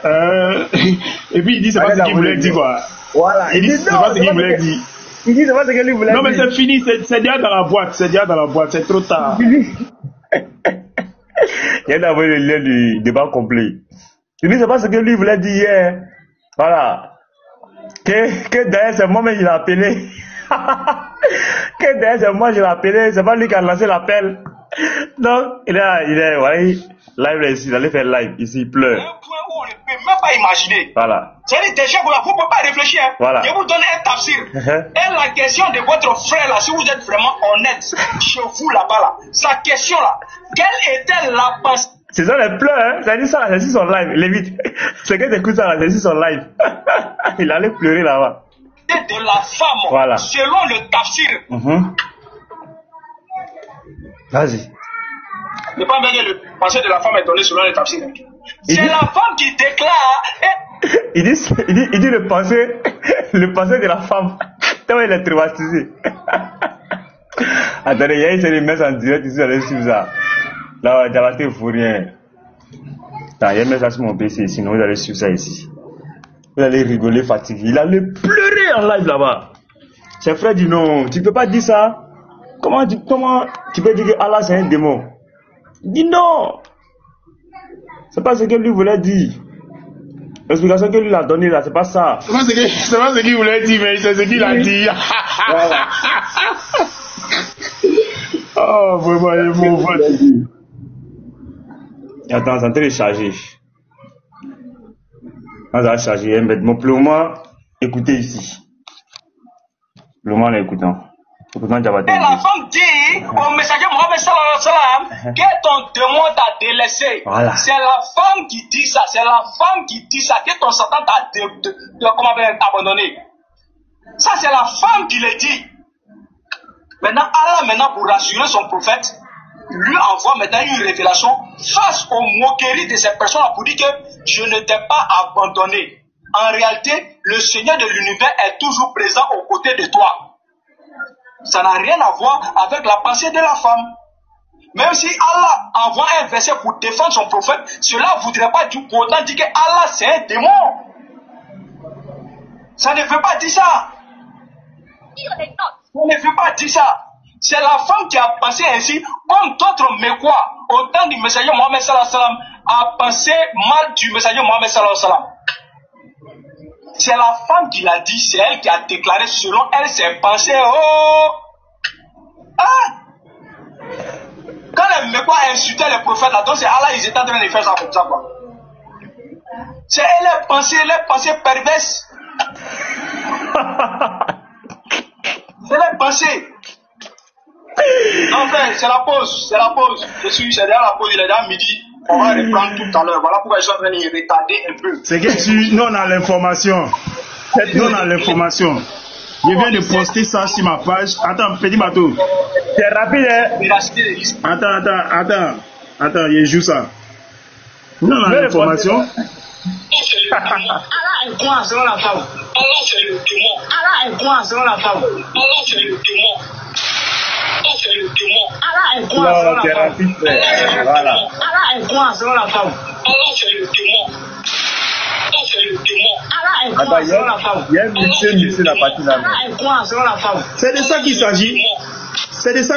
Et puis il dit c'est pas ce qu'il voulait dire quoi. Voilà. Il dit c'est pas ce qu'il voulait dire. Il dit c'est pas ce que lui voulait dire. Non mais c'est fini, c'est déjà dans la boîte, c'est trop tard. Il vient d'envoyer le lien du débat complet. Il dit c'est pas ce que lui voulait dire hier. Voilà. Que d'ailleurs c'est moi-même je l'ai appelé. Que d'ailleurs c'est moi je l'ai appelé, c'est pas lui qui a lancé l'appel. Donc il est voilà, live ici, il allait faire live ici, il pleure. Un point où on ne peut même pas imaginer. Voilà. C'est-à-dire déjà vous ne pouvez pas réfléchir. Hein. Voilà. Je vous donne un tafsir. Et la question de votre frère là, si vous êtes vraiment honnête chez vous là-bas là, sa question là, quelle était la pensée? C'est ça les pleurs, hein. Ça dit ça, c'est sur son live, Lévite. C'est que t'écoutes ça, c'est sur son live. Il allait pleurer là-bas. De la femme, voilà. Selon le tafsir. Vas-y. Ne pas dire le pensée de la femme est donné selon le tafsir. C'est la femme qui déclare. Il dit le pensée de la femme. Tellement il est traumatisé. Attendez, il y a une série de messes en direct ici, allez suivre ça. Là, Javaté, il faut rien. Attends, il y a un message sur mon PC, sinon vous allez suivre ça ici. Vous allez rigoler, fatigué. Il allait pleurer en live là-bas. Ses frères disent non, tu peux pas dire ça. Comment tu peux dire que Allah c'est un démon? Dis non. C'est pas ce que lui voulait dire. L'explication que lui a donnée là, c'est pas ça. C'est pas ce qu'il voulait dire, mais c'est ce qu'il a dit. Oh, vraiment, il est mauvais. Attends, c'est en train de charger. On va charger, mais pour le moment, écoutez ici. Le moment, l'écoutant. Et la femme dit au messager Mohammed sallallahu alayhi wa sallam que ton démon t'a délaissé. Voilà. C'est la femme qui dit ça, que ton Satan t'a abandonné. Ça, c'est la femme qui le dit. Maintenant, Allah, pour rassurer son prophète, lui envoie maintenant une révélation face aux moqueries de ces personnes pour dire que je ne t'ai pas abandonné. En réalité, le Seigneur de l'univers est toujours présent aux côtés de toi. Ça n'a rien à voir avec la pensée de la femme. Même si Allah envoie un verset pour défendre son prophète, cela ne voudrait pas pour autant dire que Allah c'est un démon. Ça ne veut pas dire ça. Ça ne veut pas dire ça. C'est la femme qui a pensé ainsi, comme d'autres Mécois, au temps du messager Mohammed sallallahu alayhi wa sallam, a pensé mal du messager Mohammed sallallahu alayhi wa sallam. C'est la femme qui l'a dit, c'est elle qui a déclaré selon elle ses pensées. Oh! Ah! Quand les Mécois insultaient les prophètes, là, donc c'est Allah, ils étaient en train de faire ça comme ça, quoi. C'est les pensées perverses. C'est les pensées. Enfin, c'est la pause. C'est déjà la pause, il est déjà midi. On va reprendre tout à l'heure. Voilà pourquoi je suis en train de retarder un peu. C'est que nous on a l'information. Je viens de poster ça sur ma page. Attends, petit bateau. C'est rapide, hein? Attends, je joue ça. Nous on a l'information. Allah est quoi selon la femme? Allah c'est le démon. Allah est quoi selon la femme? Allah c'est le démon. C'est le démon. Allah est quoi selon la femme? Voilà. Allah est quoi selon la femme? Allah c'est le démon. C'est le démon. Allah est quoi selon la femme? Il y a monsieur la partie là. Allah est quoi selon la femme? C'est de ça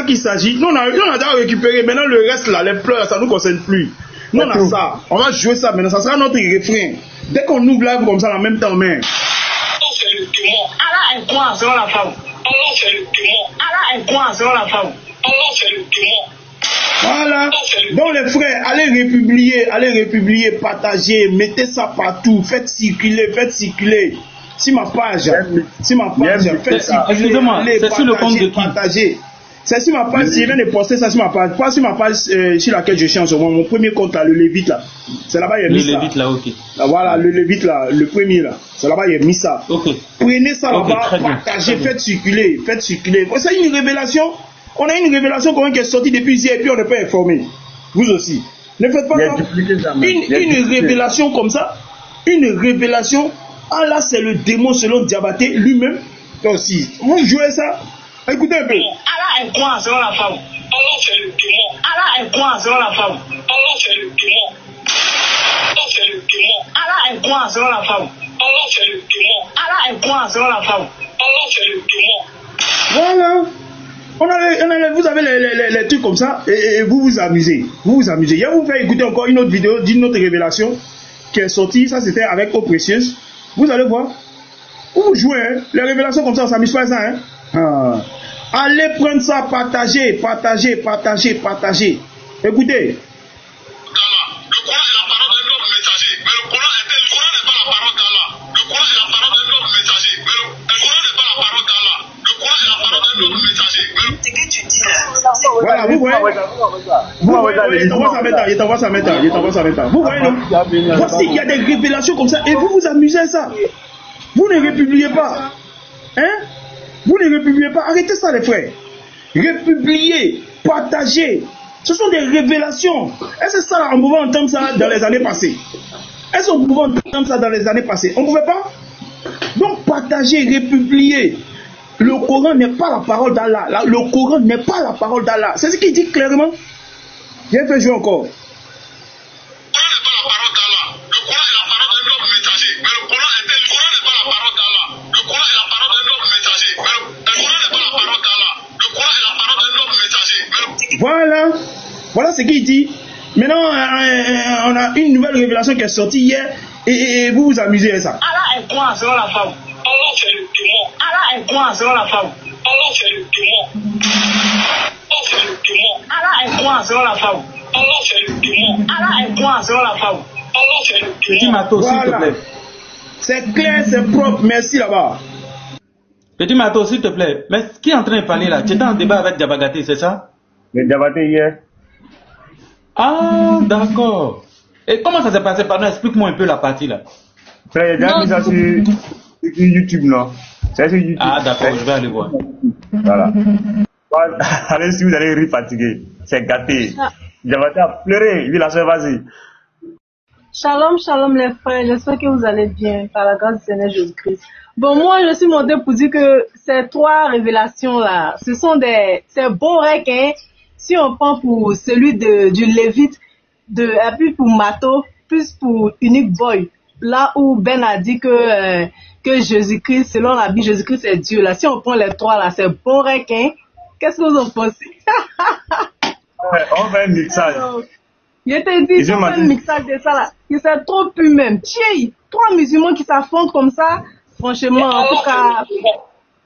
qu'il s'agit. Nous on a déjà récupéré. Maintenant le reste là, les pleurs, ça nous concerne plus. Nous on a ça. On va jouer ça maintenant. Ça sera notre refrain. Dès qu'on ouvre live comme ça, en même temps, on met. C'est le démon. Allah est quoi selon la femme? Allah c'est le démon. Allah est quoi selon la femme? Allah c'est le démon. Voilà. Donc les frères, allez republier, partagez, mettez ça partout, faites circuler. Si ma page, faites circuler. Excusez-moi, c'est sur le compte de qui? Partagez. C'est sur ma page, si je viens de poster ça sur ma page, pas sur ma page sur laquelle je suis en ce moment, mon premier compte là, le Lévite là. C'est là-bas, il y a mis ça. Le Lévite là, ok. Voilà, le Lévite là, le premier là. C'est là-bas, il y a mis ça. Ok. Prenez ça là-bas, partagez, faites circuler. C'est une révélation. On a une révélation qui est sortie depuis hier et puis on n'est pas informé. Vous aussi. Ne faites pas ça. Une révélation comme ça. Une révélation Allah c'est le démon selon Diabaté lui-même. Aussi, vous jouez ça. Écoutez un peu. Allah est quoi selon la femme? Allah c'est le démon. Allah est quoi selon la femme? Allah c'est le démon. Allah c'est le démon. Allah est quoi selon la femme? Allah c'est le démon. Allah est quoi selon la femme? Allah c'est le démon. Voilà. Vous avez les trucs comme ça et vous vous amusez. Vous vous amusez. Je vais vous faire écouter encore une autre vidéo d'une autre révélation qui est sortie. Ça c'était avec Eau Précieuse. Vous allez voir. Vous jouez, hein? Les révélations comme ça, on s'amuse pas ça, hein? Allez prendre ça, partagez. Écoutez. Le Coran est la parole d'un homme messager, mais le Coran n'est pas la parole d'Allah. Le Coran est la parole d'un homme messager, mais le Coran n'est pas la parole d'Allah. Le Coran est la parole d'un homme messager. Ce que tu dis là. Voilà, vous voyez. Il t'envoie ça maintenant. Vous voyez, non? Voici, il y a des révélations comme ça et vous vous amusez à ça. Vous ne republiez pas. Hein? Vous ne republiez pas. Arrêtez ça, les frères. Republiez, partagez. Ce sont des révélations. Est-ce que ça, on pouvait entendre ça dans les années passées? Est-ce qu'on pouvait entendre ça dans les années passées? On ne pouvait pas? Donc, partagez, republiez. Le Coran n'est pas la parole d'Allah. Le Coran n'est pas la parole d'Allah. C'est ce qu'il dit clairement. J'ai fait jouer encore. Voilà ce qu'il dit. Maintenant, on a une nouvelle révélation qui est sortie hier et vous vous amusez à ça. Allah est quoi selon la femme? Allah c'est le démon. Allah est quoi selon la femme? Allah c'est le démon. Allah c'est le démon. Allah est quoi selon la femme? Allah c'est le démon. Allah est quoi selon la femme? Allah c'est le démon. Petit Mato, s'il te plaît. C'est clair, c'est propre. Merci là-bas. Petit Mato, s'il te plaît. Mais qui est en train de parler là? Tu étais en débat avec Diabagaté, c'est ça? Le Diabaté hier. Ah, d'accord. Et comment ça s'est passé? Pardon, explique-moi un peu la partie là. Frère, j'ai déjà mis ça sur YouTube, non? C'est sur YouTube. Ah, d'accord, je vais aller voir. Voilà. Allez, si vous allez rire fatigué, c'est gâté. Diabaté a pleuré, il a fait, vas-y. Shalom, shalom les frères, j'espère que vous allez bien par la grâce du Seigneur Jésus-Christ. Bon, moi je suis montée pour dire que ces trois révélations là, ce sont c'est beaux requins. Si on prend pour celui du Lévite, et puis pour Mato, plus pour Unique Boy, là où Ben a dit que Jésus-Christ, selon la Bible, Jésus-Christ est Dieu. Là, si on prend les trois là, c'est bon requin. Qu'est-ce que vous en pensez? On fait un mixage. Je te dis, on fait un mixage de ça là. C'est trop pu même. Tiens, trois musulmans qui s'affrontent comme ça, franchement, en tout cas.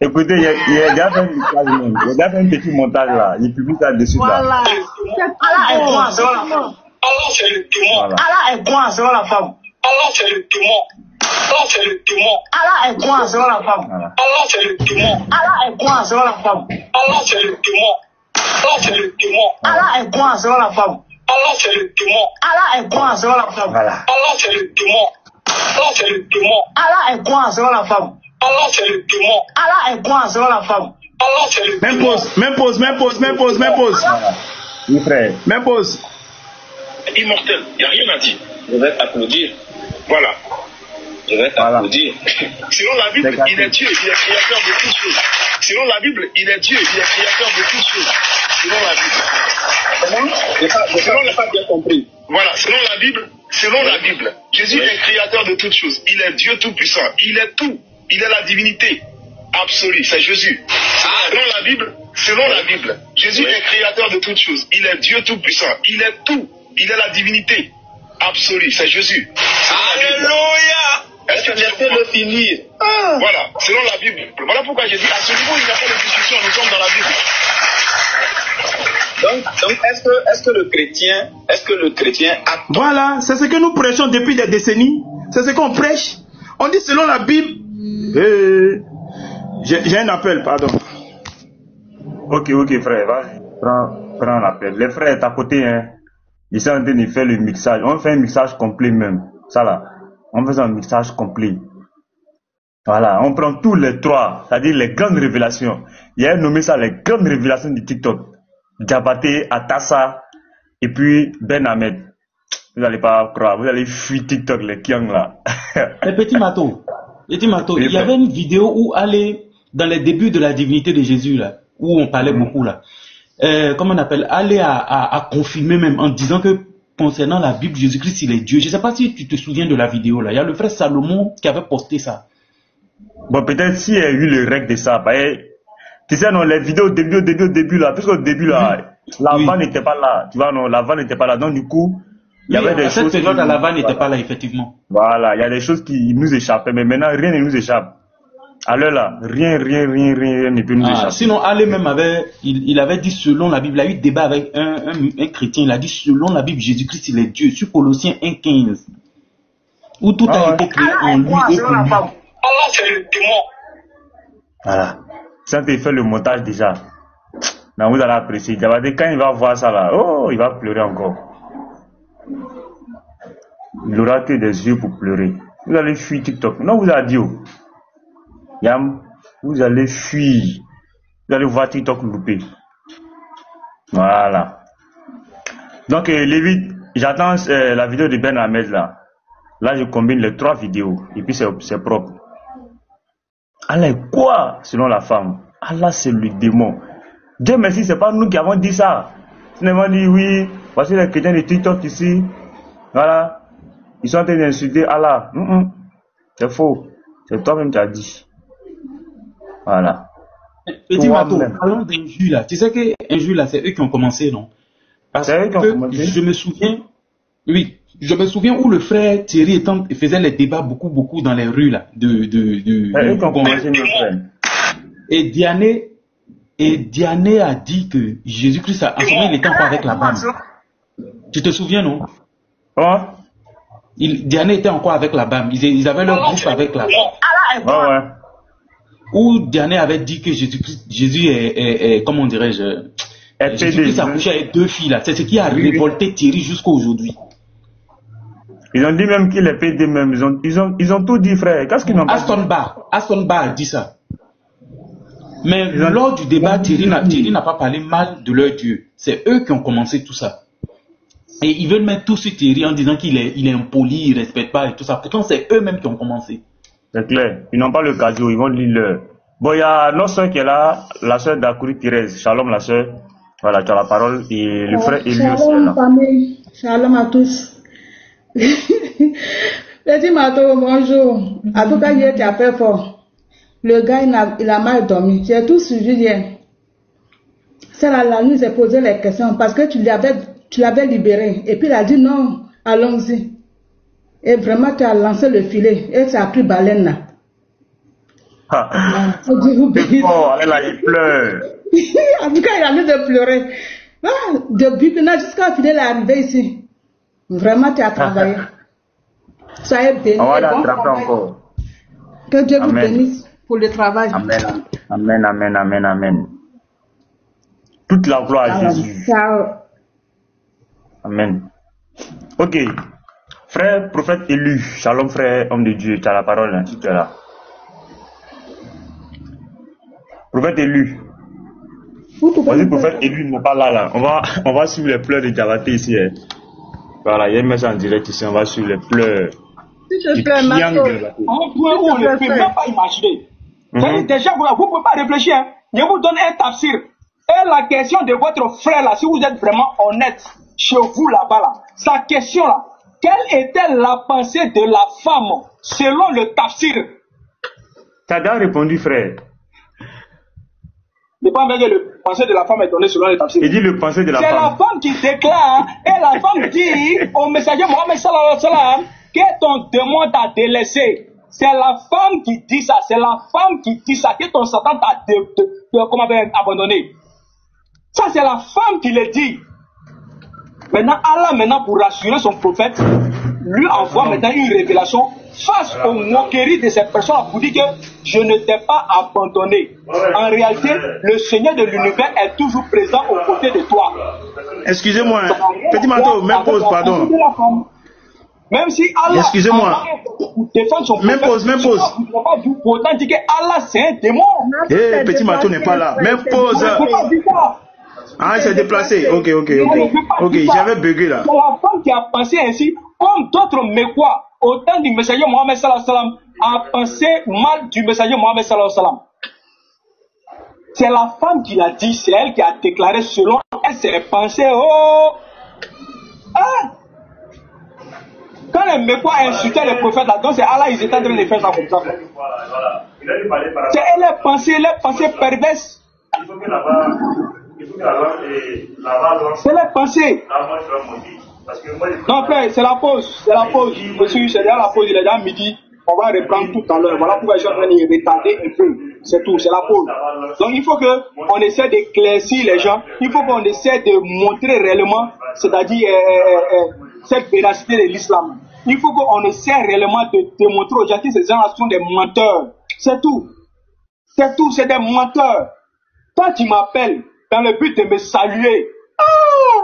Écoutez, il y a déjà fait un mixage même. Il y a déjà fait un petit montage là. Il publie ça dessus là. Voilà. Allah est quoi selon la femme? Allah c'est le démon. Allah est quoi selon la femme? Allah c'est le démon. Allah c'est le démon. Allah est quoi selon la femme? Allah c'est le démon. Allah est quoi selon la femme? Allah c'est le démon. Allah c'est le démon. Allah est quoi selon la femme? Allah c'est le démon. Allah est quoi selon la femme? Allah c'est le démon. Allah c'est le démon. Allah est quoi selon la femme? Allah c'est le démon. Allah est quoi selon la femme? Allah c'est le démon. Même pause. Oui, frère. Même pause. Immortel, il n'y a rien à dire. Je vais applaudir. Voilà. Je vais applaudir. Selon la Bible, il est Dieu, il est créateur de toutes choses. Selon la Bible, il est Dieu, il est créateur de toutes choses. Selon la Bible. Comment? Je n'ai pas bien compris. Voilà, selon la Bible, Jésus est créateur de toutes choses. Il est Dieu tout-puissant. Il est tout. Il est la divinité absolue. C'est Jésus. Selon la Bible, Jésus est créateur de toutes choses. Il est Dieu tout-puissant. Il est tout. Il est la divinité absolue. C'est Jésus. Alléluia! Est-ce que laissez le finir? Voilà, selon la Bible. Voilà pourquoi j'ai dit à ce niveau, il n'y a pas de discussion. Nous sommes dans la Bible. Donc est-ce que le chrétien a... Voilà, c'est ce que nous prêchons depuis des décennies. C'est ce qu'on prêche. On dit selon la Bible. J'ai un appel, pardon. Ok, frère, vas-y. Prends l'appel. Les frères est à côté, hein. Ils sont en train de faire le mixage. On fait un mixage complet même. Ça là. On fait un mixage complet. Voilà. On prend tous les trois. C'est-à-dire les grandes révélations. Il y a nommé ça les grandes révélations du TikTok. Diabaté, Atassa, et puis Ben Ahmed. Vous n'allez pas croire. Vous allez fuir TikTok, les kiang là. Les petits matos. Eti Mato, il y avait une vidéo où aller dans les débuts de la divinité de Jésus, là, où on parlait beaucoup, là. Comment on appelle, aller à confirmer même en disant que concernant la Bible, Jésus-Christ, il est Dieu. Je ne sais pas si tu te souviens de la vidéo, là. Il y a le frère Salomon qui avait posté ça. Bon, peut-être s'il y a eu le règle de ça, tu sais, non, les vidéos au début, là, puisqu'au début, là, la vanne n'était pas là, tu vois, non, la vanne n'était pas là, donc du coup, il y avait des choses... Cette période, la vanne n'était pas là, effectivement. Voilà, il y a des choses qui nous échappaient, mais maintenant, rien ne nous échappe. Alors là, rien ne peut nous échapper. Sinon, Ali même il avait dit selon la Bible, il a eu débat avec un chrétien, il a dit selon la Bible, Jésus-Christ, il est Dieu, sur Colossiens 1,15, où tout a été créé en lui et pour lui. Allah, c'est le démon. Voilà. Ça te fait le montage déjà. Non, vous allez apprécier. Quand il va voir ça là, oh, il va pleurer encore. Il n'aura que des yeux pour pleurer. Vous allez fuir TikTok. Non, vous allez dire. Yam, vous allez fuir. Vous allez voir TikTok loupé. Voilà. Donc, Lévi, j'attends la vidéo de Ben Ahmed là. Là, je combine les 3 vidéos. Et puis, c'est propre. Allah est quoi selon la femme? Allah, c'est le démon. Dieu merci, c'est pas nous qui avons dit ça. Nous avons dit oui, voici les chrétiens de TikTok ici. Voilà. Ils sont en train d'insulter Allah. C'est faux. C'est toi-même qui as dit. Voilà. Petit Mato, parlons d'injure là. Tu sais qu'injure là, c'est eux qui ont commencé, non? C'est eux qui ont commencé. Je me souviens, oui, je me souviens où le frère Thierry faisait les débats beaucoup dans les rues là. C'est eux qui ont commencé, nos frères. Et Diané a dit que Jésus-Christ en ce moment il était encore avec la BAM. Tu te souviens, non? Diané était encore avec la BAM. Ils avaient leur groupe avec la BAM. Où Diané avait dit que Jésus est comment dirais-je, Jésus-Christ a couché avec 2 filles là. C'est ce qui a révolté Thierry jusqu'à aujourd'hui. Ils ont dit même qu'il est PD même. Ils ont tout dit, frère. Qu'est-ce qu'ils n'ont pas dit? Aston Barr a dit ça. Mais lors du débat, Thierry n'a pas parlé mal de leur Dieu. C'est eux qui ont commencé tout ça. Et ils veulent mettre tout sur Thierry en disant qu'il est impoli, il ne respecte pas et tout ça. Pourtant, c'est eux-mêmes qui ont commencé. C'est clair. Ils n'ont pas le cadeau, ils vont lire leur. Bon, il y a notre soeur qui est là, la soeur d'Akouri Thérèse. Shalom, la soeur. Voilà, tu as la parole. Et le frère Elios est là. Famille. Shalom à tous. Petit Mato, bonjour. En tout cas, hier, tu as fait fort. Le gars, il a mal dormi. Tu as tout suivi hier. C'est la nuit, j'ai posé les questions parce que tu l'avais libéré. Et puis il a dit non, allons-y. Et vraiment, tu as lancé le filet. Et tu as pris baleine là. C'est fort, elle là, il pleure. En tout cas, il a envie de pleurer. Depuis que jusqu'à filer, il est arrivé ici. Vraiment, tu as travaillé. Soyez bénis. On va l'attraper encore. Que Dieu vous bénisse pour le travail. Amen. Amen, amen, amen, amen. Toute la gloire à Jésus. Ciao. Amen. Ok. Frère, prophète élu. Shalom, frère, homme de Dieu. Tu as la parole, hein, si tu es là. Prophète élu. Vas-y, prophète élu n'est pas là. On va suivre les pleurs de Diabaté ici. Hein. Voilà, il y a une message en direct ici. On va suivre les pleurs. Un point où on ne peut même pas imaginer. Déjà, vous ne pouvez pas réfléchir. Hein. Je vous donne un tafsir. Et la question de votre frère là, si vous êtes vraiment honnête chez vous là-bas, là, sa question là, quelle était la pensée de la femme selon le tafsir? Tu as déjà répondu, frère. Ne pas dire le pensée de la femme est donné selon le tafsir. Il dit le pensée de la femme. C'est la femme qui déclare et la femme dit au messager Mohammed sallallahu alayhi wa sallam que ton démon t'a délaissé. C'est la femme qui dit ça. C'est la femme qui dit ça, que ton Satan t'a abandonné. Ça, c'est la femme qui le dit. Maintenant, Allah, pour rassurer son prophète, lui envoie maintenant une révélation face aux moqueries de cette personne pour dire que je ne t'ai pas abandonné. En réalité, le Seigneur de l'univers est toujours présent aux côtés de toi. Excusez-moi, petit manteau, même pause, pardon. Même si Allah excusez-moi, défend son prophète, même pause. Pourtant, dit que Allah c'est un démon. Eh, petit manteau n'est pas là. Même pause. Ah, il s'est déplacé. Ok, j'avais bugué là. C'est la femme qui a pensé ainsi, comme d'autres Mécois, au temps du messager Mohammed sallallahu alayhi wa sallam, a pensé mal du messager Mohammed sallallahu alayhi wa sallam. C'est la femme qui l'a dit, c'est elle qui a déclaré selon elle ses pensées. Oh! Ah! Quand les Mécois insultaient les prophètes, donc c'est Allah, ils étaient en train de faire ça comme ça. C'est les pensées perverses. C'est les pensées. Non, frère, c'est la pause. C'est la pause. C'est déjà la pause, il est déjà midi. On va reprendre tout à l'heure. Voilà pourquoi je suis en train de retarder un peu. C'est tout, c'est la pause. Donc il faut qu'on essaie d'éclaircir les gens. Il faut qu'on essaie de montrer réellement, c'est-à-dire cette véracité de l'islam. Il faut qu'on essaie réellement de démontrer aux gens que ces gens-là sont des menteurs. C'est tout. C'est tout, c'est des menteurs. Toi, tu m'appelles dans le but de me saluer. Ah!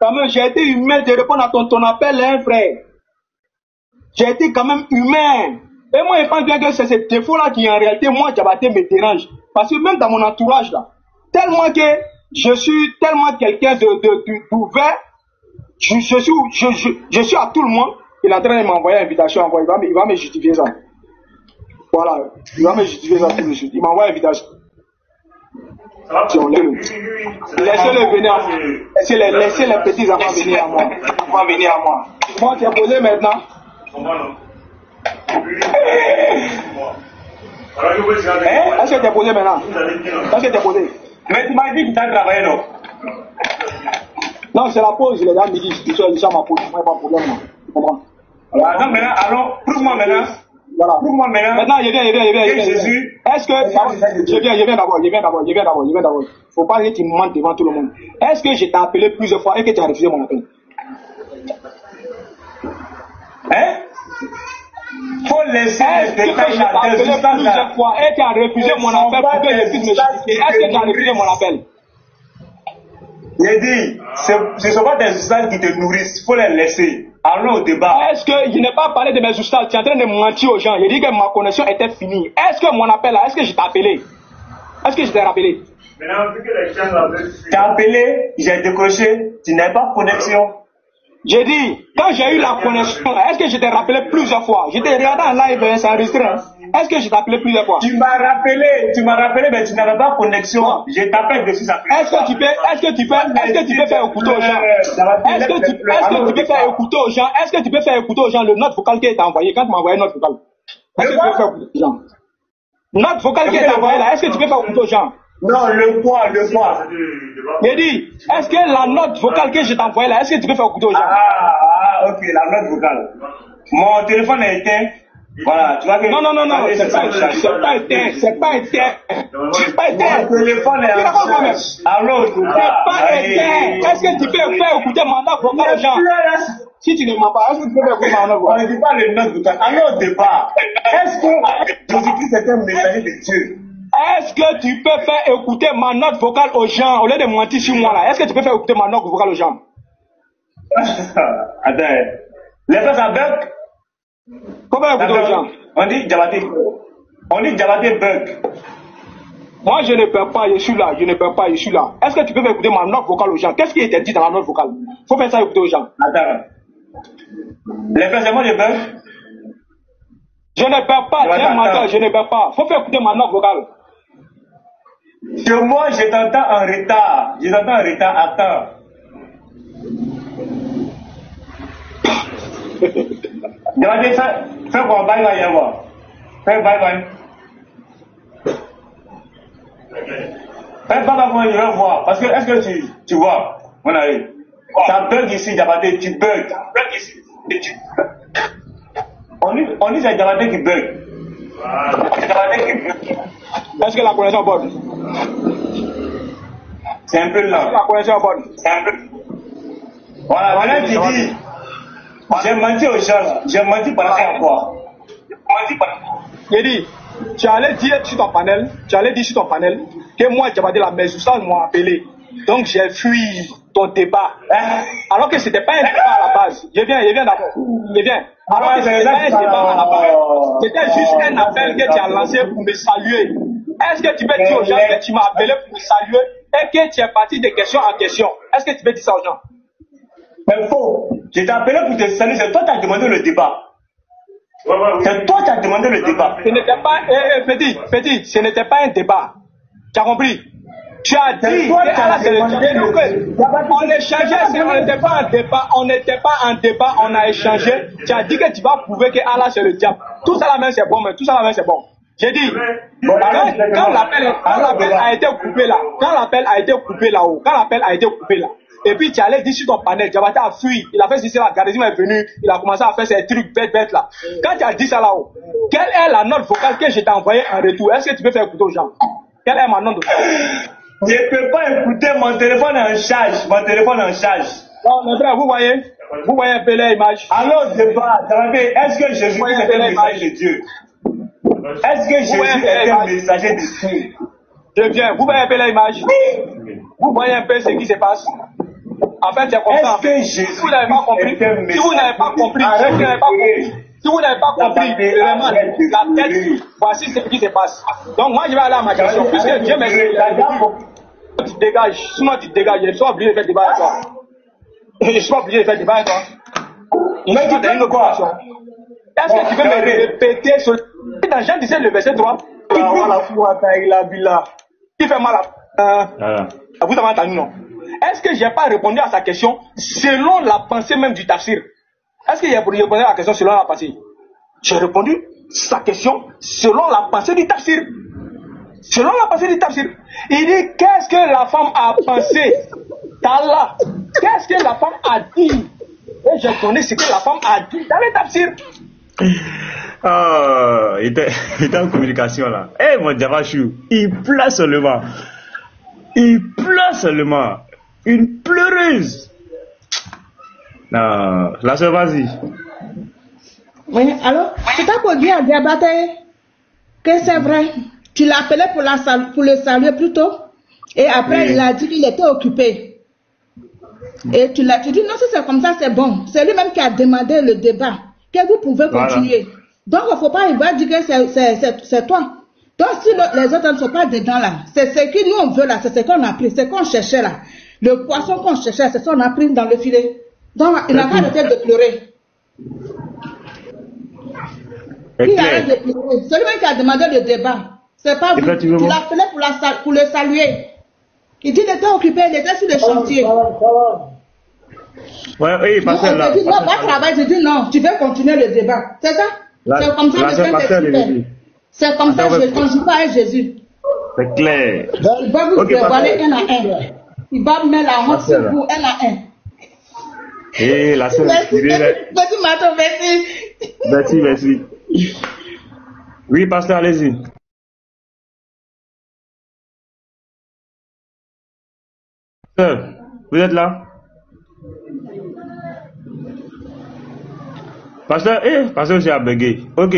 Quand même, j'ai été humain de répondre à ton appel, hein, frère. J'ai été quand même humain. Et moi, je pense bien que c'est ce défaut-là qui, en réalité, moi, Diabaté, me dérange. Parce que même dans mon entourage, là, tellement que je suis tellement quelqu'un d'ouvert, je suis à tout le monde. Il est en train de m'envoyer une invitation. Il va me justifier ça. Voilà. Il va me justifier ça tout de suite. Il m'envoie une invitation. Laissez-le venir. Laissez les petits enfants venir à moi. Moi, tu es posé maintenant. Est-ce que tu es posé maintenant? Est-ce que tu es posé? Mais tu m'as dit que tu as travaillé, non? Non, c'est la pause, il est là midi. Je suis à ma pause. Moi, il n'y a pas de problème. Tu comprends? Alors, maintenant, allons, prouve-moi maintenant. Voilà. Prouve-moi maintenant. Maintenant, je viens. Jésus. Est-ce que. Je viens d'abord. Faut pas que tu me mentes devant tout le monde. Est-ce que je t'ai appelé plusieurs fois et que tu as refusé mon appel? Hein? Faut laisser les détails là. Plusieurs fois et tu as refusé mon appel pour que je puisse me justifier. Est-ce que tu as refusé mon appel? J'ai dit, ce ne sont pas des ustads qui te nourrissent, il faut les laisser. Allons au débat. Est-ce que je n'ai pas parlé de mes ustads? Tu es en train de mentir aux gens. J'ai dit que ma connexion était finie. Est-ce que mon appel là, est-ce que je t'ai appelé? Est-ce que je t'ai rappelé? Maintenant, vu que les gens l'avaient su. Tu as appelé, j'ai décroché, tu n'as pas de connexion. J'ai dit, quand j'ai eu la connexion, est-ce que je t'ai rappelé plusieurs fois? Je t'ai regardé en live, c'est enregistré. Est-ce que je t'ai appelé plusieurs fois? Tu m'as rappelé, mais tu n'avais pas de connexion. Je t'appelle dessus, ça fait. Est-ce que tu peux faire écouter aux gens? Est-ce que tu peux faire écouter aux gens? Est-ce que tu peux faire écouter aux gens le note vocal qui est envoyé quand tu m'as envoyé note vocale? Est-ce que tu peux faire écouter aux gens? Note vocale qui est envoyée là, est-ce que tu peux faire écouter aux gens? Non, le point. J'ai dit, est-ce que la note vocale que je t'ai envoyée là, est-ce que tu peux faire écouter aux gens? Ah, ok, la note vocale. Mon téléphone est éteint. Voilà, tu vois que. Non, c'est pas éteint. Mon téléphone est en charge. Allô, c'est pas éteint. Est-ce que tu peux faire écouter ma note vocale aux gens? Si tu ne m'as pas, est-ce que tu peux faire écouter ma note vocale? On ne dit pas les notes vocales. Allô, au départ. Est-ce que Jésus-Christ est un messager de Dieu? Est-ce que tu peux faire écouter ma note vocale aux gens au lieu de mentir sur moi là? Est-ce que tu peux faire écouter ma note vocale aux gens? Attends, les gens ça bug? Comment écouter aux gens? On dit Diabaté bug. Moi je ne perds pas, je suis là. Est-ce que tu peux faire écouter ma note vocale aux gens? Qu'est-ce qui est dit dans la note vocale? Faut faire ça écouter aux gens. Attends. Les personnes de bug? Je ne perds pas, je ne perds pas. Faut faire écouter ma note vocale. Que moi, je t'entends en retard. Attends. Fais quoi, bye bye, fais bye bye. Fais bye bye, je vais voir. Parce que, est-ce que tu vois, mon ami, ça bug ici, Diabaté, tu bug. On dit c'est Diabaté qui bug. Est-ce que la connexion est bonne? C'est un peu lent. Est-ce que la connexion est bonne? C'est un peu. Voilà, maintenant tu dis, j'ai menti aux gens, j'ai menti par rapport à quoi? J'ai dit, tu allais dire sur ton panel que moi, Diabaté, mes ustads m'ont appelé. Donc j'ai fui ton débat. Alors que c'était pas un débat à la base. Je viens d'abord. Alors que c'était pas un débat à la base. C'était juste un appel que tu as lancé pour me saluer. Est-ce que tu peux dire aux gens que tu m'as appelé pour me saluer et que tu es parti de question en question? Est-ce que tu peux dire ça aux gens? Mais faux. Je t'ai appelé pour te saluer. C'est toi qui as demandé le débat. C'est toi qui as demandé le débat. Ce n'était pas, Petit, ce n'était pas un débat. Tu as compris? Tu as dit toi qui as demandé le débat. On échangeait, on n'était pas en débat, on a échangé. Tu as dit que tu vas prouver que Allah c'est le diable. Tout ça la main c'est bon, mais tout ça la main c'est bon. J'ai dit, quand l'appel a été coupé là-haut, et puis tu allais dire sur ton panel, Diabaté a fui, il a fait ceci là, Garizim est venu, il a commencé à faire ces trucs bêtes là. Quand tu as dit ça là-haut, quelle est la note vocale que je t'ai envoyée en retour? Est-ce que tu peux faire écouter aux gens? Quelle est ma note vocale? Je ne peux pas écouter, mon téléphone est en charge. Non, mes frères, vous voyez un peu l'image. Alors, débat, est-ce que Jésus était le messager de Dieu? Est-ce que Jésus était un messager de Dieu? Je viens, vous voyez un peu l'image? Vous voyez un peu ce qui se passe? En fait, c'est comme ça. Si vous n'avez pas compris, vraiment, la tête, voici ce qui se passe. Donc, moi, je vais aller à ma question. Puisque Dieu m'a dit, tu dégages, sinon tu dégages, je suis obligé de faire débat avec toi. Mais tu as une question. Est-ce que tu peux me répéter ce. Dans Jean 17, le verset 3, qui fait mal à. Vous avez entendu, non? Est-ce que je n'ai pas répondu à sa question selon la pensée même du tafsir? Est-ce que j'ai répondu à la question selon la pensée? J'ai répondu à sa question selon la pensée du tafsir. Selon la pensée du tafsir. Il dit, qu'est-ce que la femme a pensé d'Allah? Qu'est-ce que la femme a dit? Et j'ai donné ce que la femme a dit dans le tafsir. Oh, il était en communication là. Eh, mon Diabachou, il pleure seulement. Une pleureuse. Non, la soeur, vas-y. Oui, alors, c'est à pour dire à Diabaté que c'est vrai. Tu l'appelais pour le saluer plus tôt. Et après, il a dit qu'il était occupé. Et tu dit, non, si c'est comme ça, c'est bon. C'est lui-même qui a demandé le débat. Que vous pouvez continuer. Donc, il ne faut pas, il va dire que c'est toi. Donc, si les autres ne sont pas dedans là, c'est ce que nous on veut là, c'est ce qu'on a pris, c'est ce qu'on cherchait là. Le poisson qu'on cherchait, c'est ce qu'on a pris dans le filet. Donc, il n'a pas arrêté de pleurer. Il arrête de pleurer. Celui qui a demandé le débat, c'est pas vous. Tu l'appelais pour le saluer. Il dit qu'il était occupé, il était sur le chantier. Ouais, oui, parce que là. Non, va travailler, je dis non, tu veux continuer le débat. C'est ça? C'est comme ça que c'est comme ça que je ne conjugue pas avec Jésus. C'est clair. Il va vous dévoiler un à un. Il va mettre la honte sur vous un à un. Et la sœur. Merci. Oui, pasteur, allez-y. Vous êtes là? Pasteur, pasteur, j'ai bugué. Ok.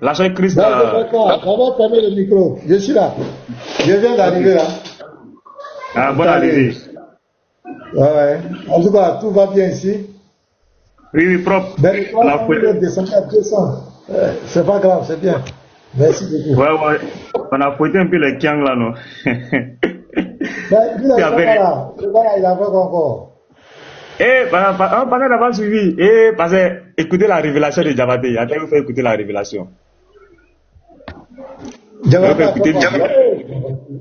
La soeur Christ. On va fermer le micro. Je suis là. Je viens d'arriver là. Ah, bonne arrivée. Ouais. En tout cas, tout va bien ici. Oui, propre. C'est pas grave, c'est bien. Merci beaucoup. Ouais. On a fouetté un peu les kiang là, non? Il a fait encore. Pendant d'avoir suivi, parce que écoutez la révélation de Diabaté. Il a vous faire écouter la révélation.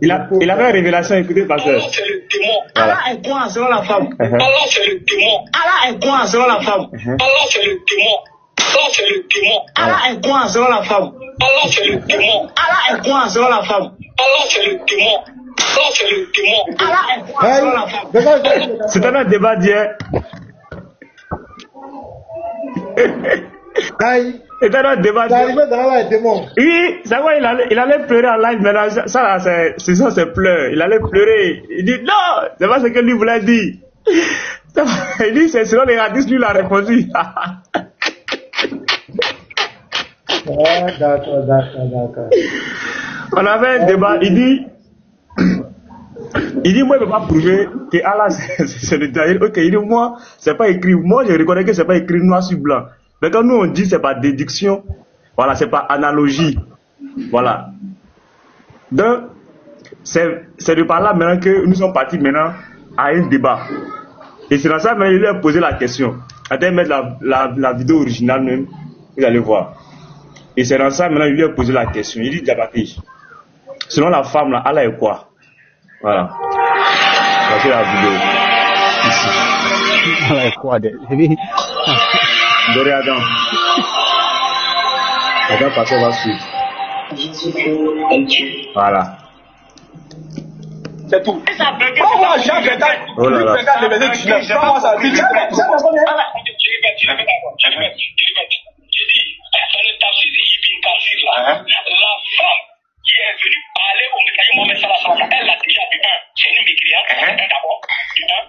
Il a fait la révélation, écoutez, pasteur. Allah est quoi selon la femme? Allah c'est le démon. Allah est quoi selon la femme? Allah c'est le démon. Allah c'est le démon. Allah est quoi selon la femme? Allah c'est le démon. Allah est quoi selon la femme? Allah c'est le démon. Allah c'est le démon. Allah est quoi selon la femme? C'est un débat d'hier. C'est un débat d'hier. Oui, c'est vrai, il allait pleurer en live maintenant. Ça, c'est ça, c'est pleurs. Il allait pleurer. Il dit non, c'est pas ce que lui voulait dire. Il dit c'est selon les hadiths, lui il a répondu. D'accord. On avait un débat, il dit moi, il ne peut pas prouver que Allah, c'est le diable. Ok, il dit, moi, c'est pas écrit. Moi, je reconnais que c'est pas écrit noir sur blanc. Mais quand nous, on dit, c'est pas déduction. Voilà, c'est pas analogie. Voilà. Donc, c'est de par là maintenant que nous sommes partis maintenant à un débat. Et c'est dans ça, mais il lui a posé la question. Attends, mettre la vidéo originale même. Vous allez voir. Et c'est dans ça, maintenant, il lui a posé la question. Il dit, Diabaté, selon la femme, là, Allah est quoi? Voilà. Voici la vidéo. Ici. Allah est quoi? Doré Adam. Adam, pasteur va suivre. Voilà. C'est tout. Pourquoi Jacques regarde le verset 19? Comment ça dit? La femme qui est venue parler au Messaïe Mohamed Salah, elle l'a déjà vu. C'est une mécréante, d'abord. Maintenant,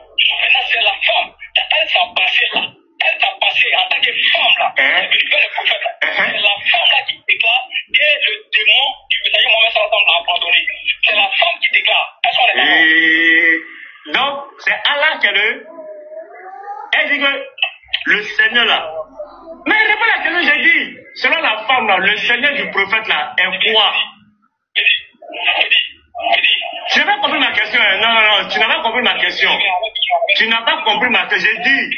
c'est la femme. Elle s'est passée là. Elle s'est passée en tant que femme là. Elle est venue vers le prophète là. C'est la femme là qui déclare que le démon du Messaïe Mohamed Salah l'a abandonné. C'est la femme qui déclare. Donc, c'est Allah qui est le. Elle dit que le Seigneur là. Mais réponds à la question, j'ai dit. Selon la femme là, le Seigneur du prophète là est quoi? Tu n'as pas compris ma question. Non, tu n'as pas compris ma question. Tu n'as pas compris ma question. J'ai dit,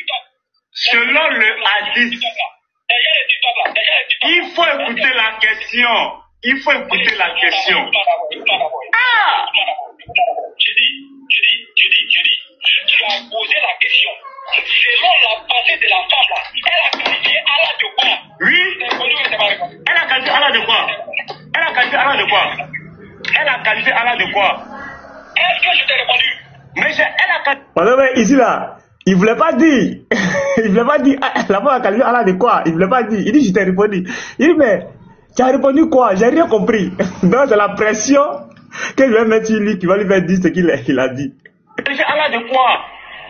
selon le hadith, il faut écouter la question. Il faut écouter la question. Ah! Tu as posé la question. Selon la pensée de la femme là, elle a qualifié Allah de quoi? Oui. Elle a qualifié Allah de quoi? Elle a qualifié Allah de quoi? Elle a qualifié Allah de quoi? Est-ce que je t'ai répondu? Mais elle a qualifié. Ici là, il voulait pas dire. Il voulait pas dire. La femme a qualifié Allah de quoi? Il voulait pas dire. Il dit, je t'ai répondu. Il dit, mais tu as répondu quoi? J'ai rien compris. Donc c'est la pression que je vais mettre sur lui qui va lui faire dire ce qu'il a dit. Qualifié Allah de quoi?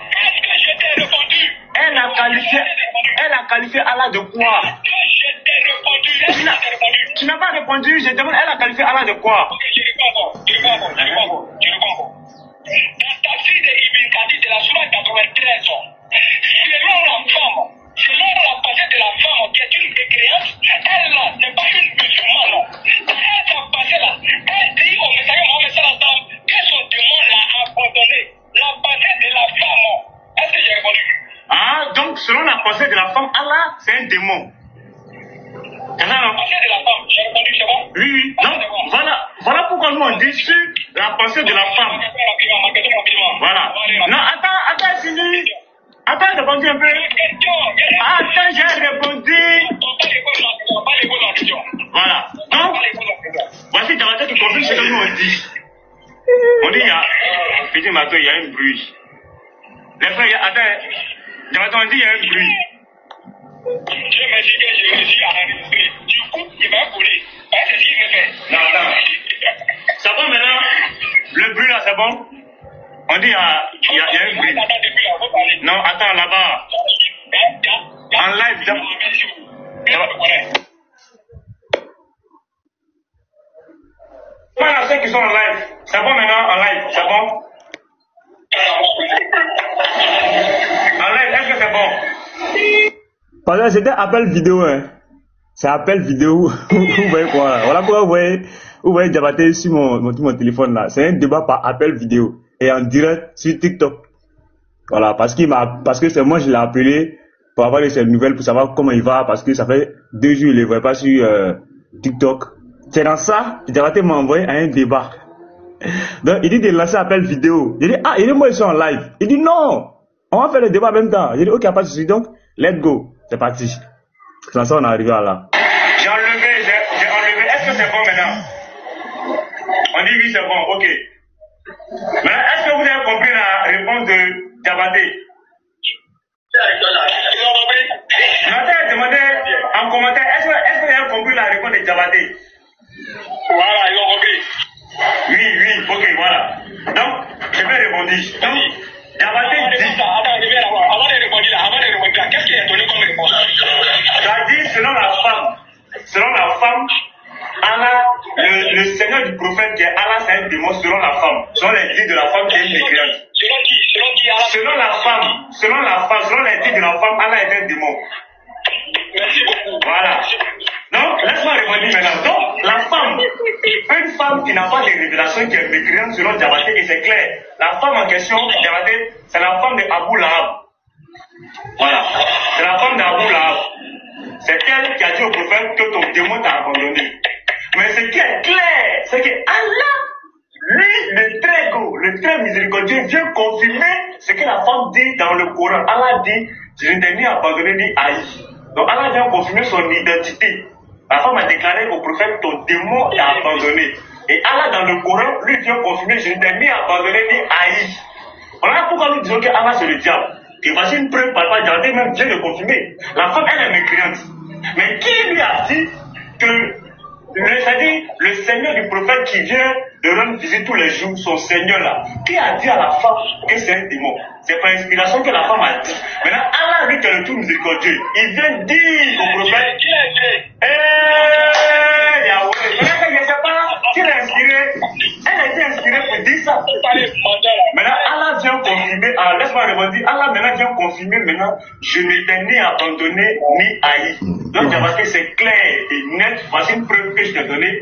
Est-ce que je t'ai répondu? Elle a qualifié Allah de quoi? Je t'ai répondu. Tu n'as pas répondu, je demande, elle a qualifié Allah de quoi? Ok, je réponds encore. Dans Tafsir de Ibn Kathir de la Sourate 93, selon la pensée de la femme qui est une mécréante, elle là, c'est pas une musulmane. Elle s'est passée là, elle dit au Messaïe Mohamed Salah que son démon l'a abandonné. La pensée de la femme, est-ce que j'ai répondu? Ah, donc selon la pensée de la femme, Allah, c'est un démon. C'est ça, non? La pensée de la femme, j'ai répondu, c'est bon? Oui. Donc, voilà pourquoi nous on dit sur la pensée de la femme. Voilà. Non, attends, Sylvie. Attends, j'ai répondu un peu. Attends, j'ai répondu. Voilà. Donc, voici Diabaté qui confirme ce que nous on dit. On dit, petit matin, il y a un bruit. Les frères, attends, Diabaté, on dit, il y a un bruit. Dieu merci que j'ai réussi à enregistrer. Du coup, il va coller. C'est ce qu'il me fait. Non, attends. C'est bon maintenant? Le bruit là, c'est bon? On dit, il y a un bruit. Non, attends, là-bas. En live, Voilà ceux qui sont en live. C'est bon maintenant, en live, c'est bon? En live, est-ce que c'est bon? Parce que c'était appel vidéo, hein. C'est appel vidéo. Vous voyez quoi là? Voilà pourquoi vous voyez Diabaté sur mon téléphone là. C'est un débat par appel vidéo et en direct sur TikTok. Voilà, parce que c'est moi je l'ai appelé pour avoir ses nouvelles, pour savoir comment il va, parce que ça fait 2 jours il ne les voit pas sur TikTok. C'est dans ça, Diabaté m'a envoyé à un débat. Donc il dit de lancer appel vidéo. Il dit moi je suis en live. Il dit non, on va faire le débat en même temps. Il dit ok, pas de souci, donc let's go. C'est parti. C'est ça on est arrivé à là. J'ai enlevé. Est-ce que c'est bon maintenant? On dit oui, c'est bon, ok. Maintenant, est-ce que vous avez compris la réponse de Diabaté? Nathan a demandé en commentaire, est-ce que vous avez compris la réponse de Diabaté? Voilà, ils ont compris. Oui, ok, voilà. Donc, je vais répondre. Donc, Diabaté dit. Attends, je vais la voir. Avant de répondre là, qu'est-ce qu'il a donné comme réponse? Ça dit, selon la femme, Allah, le Seigneur du prophète qui est Allah, c'est un démon selon la femme. Selon les dits de la femme qui est une mécréante. Selon qui Allah? Selon les dits de la femme, Allah est un démon. Merci beaucoup. Voilà. Donc, laisse-moi répondre maintenant. Donc, la femme, une femme qui n'a pas de révélation, qui est mécréante selon Diabaté, et c'est clair. La femme en question, Diabaté, c'est la femme de Abu Lahab. Voilà. C'est la femme d'Abu Lahab. C'est elle qui a dit au prophète que ton démon t'a abandonné. Mais ce qui est clair, c'est que Allah, lui, le très gros, le très miséricordieux, vient confirmer ce que la femme dit dans le Coran. Allah dit, je ne t'ai ni abandonné ni haï. Donc Allah vient confirmer son identité. La femme a déclaré au prophète, ton démon t'a abandonné. Et Allah dans le Coran, lui vient confirmer, je ne t'ai ni abandonné ni haï. Voilà pourquoi nous disons que Allah c'est le diable. Et voici une preuve par rapport à même vient de confirmer. La femme, elle est mécréante. Mais qui lui a dit que c'est-à-dire le Seigneur du prophète qui vient de rendre visite tous les jours, son Seigneur là, qui a dit à la femme que c'est un démon? C'est par inspiration que la femme a dit. Maintenant, Allah, lui qui est le tout miséricordieux, il vient dire au prophète, Yahweh, je ne sais pas qui l'a inspiré. Elle a été inspirée pour dire ça. Maintenant, Allah vient confirmer, laisse-moi répondre, Allah maintenant vient confirmer, maintenant, je ne t'ai ni abandonné ni haï. Donc, c'est clair et net, voici une preuve que je t'ai donnée.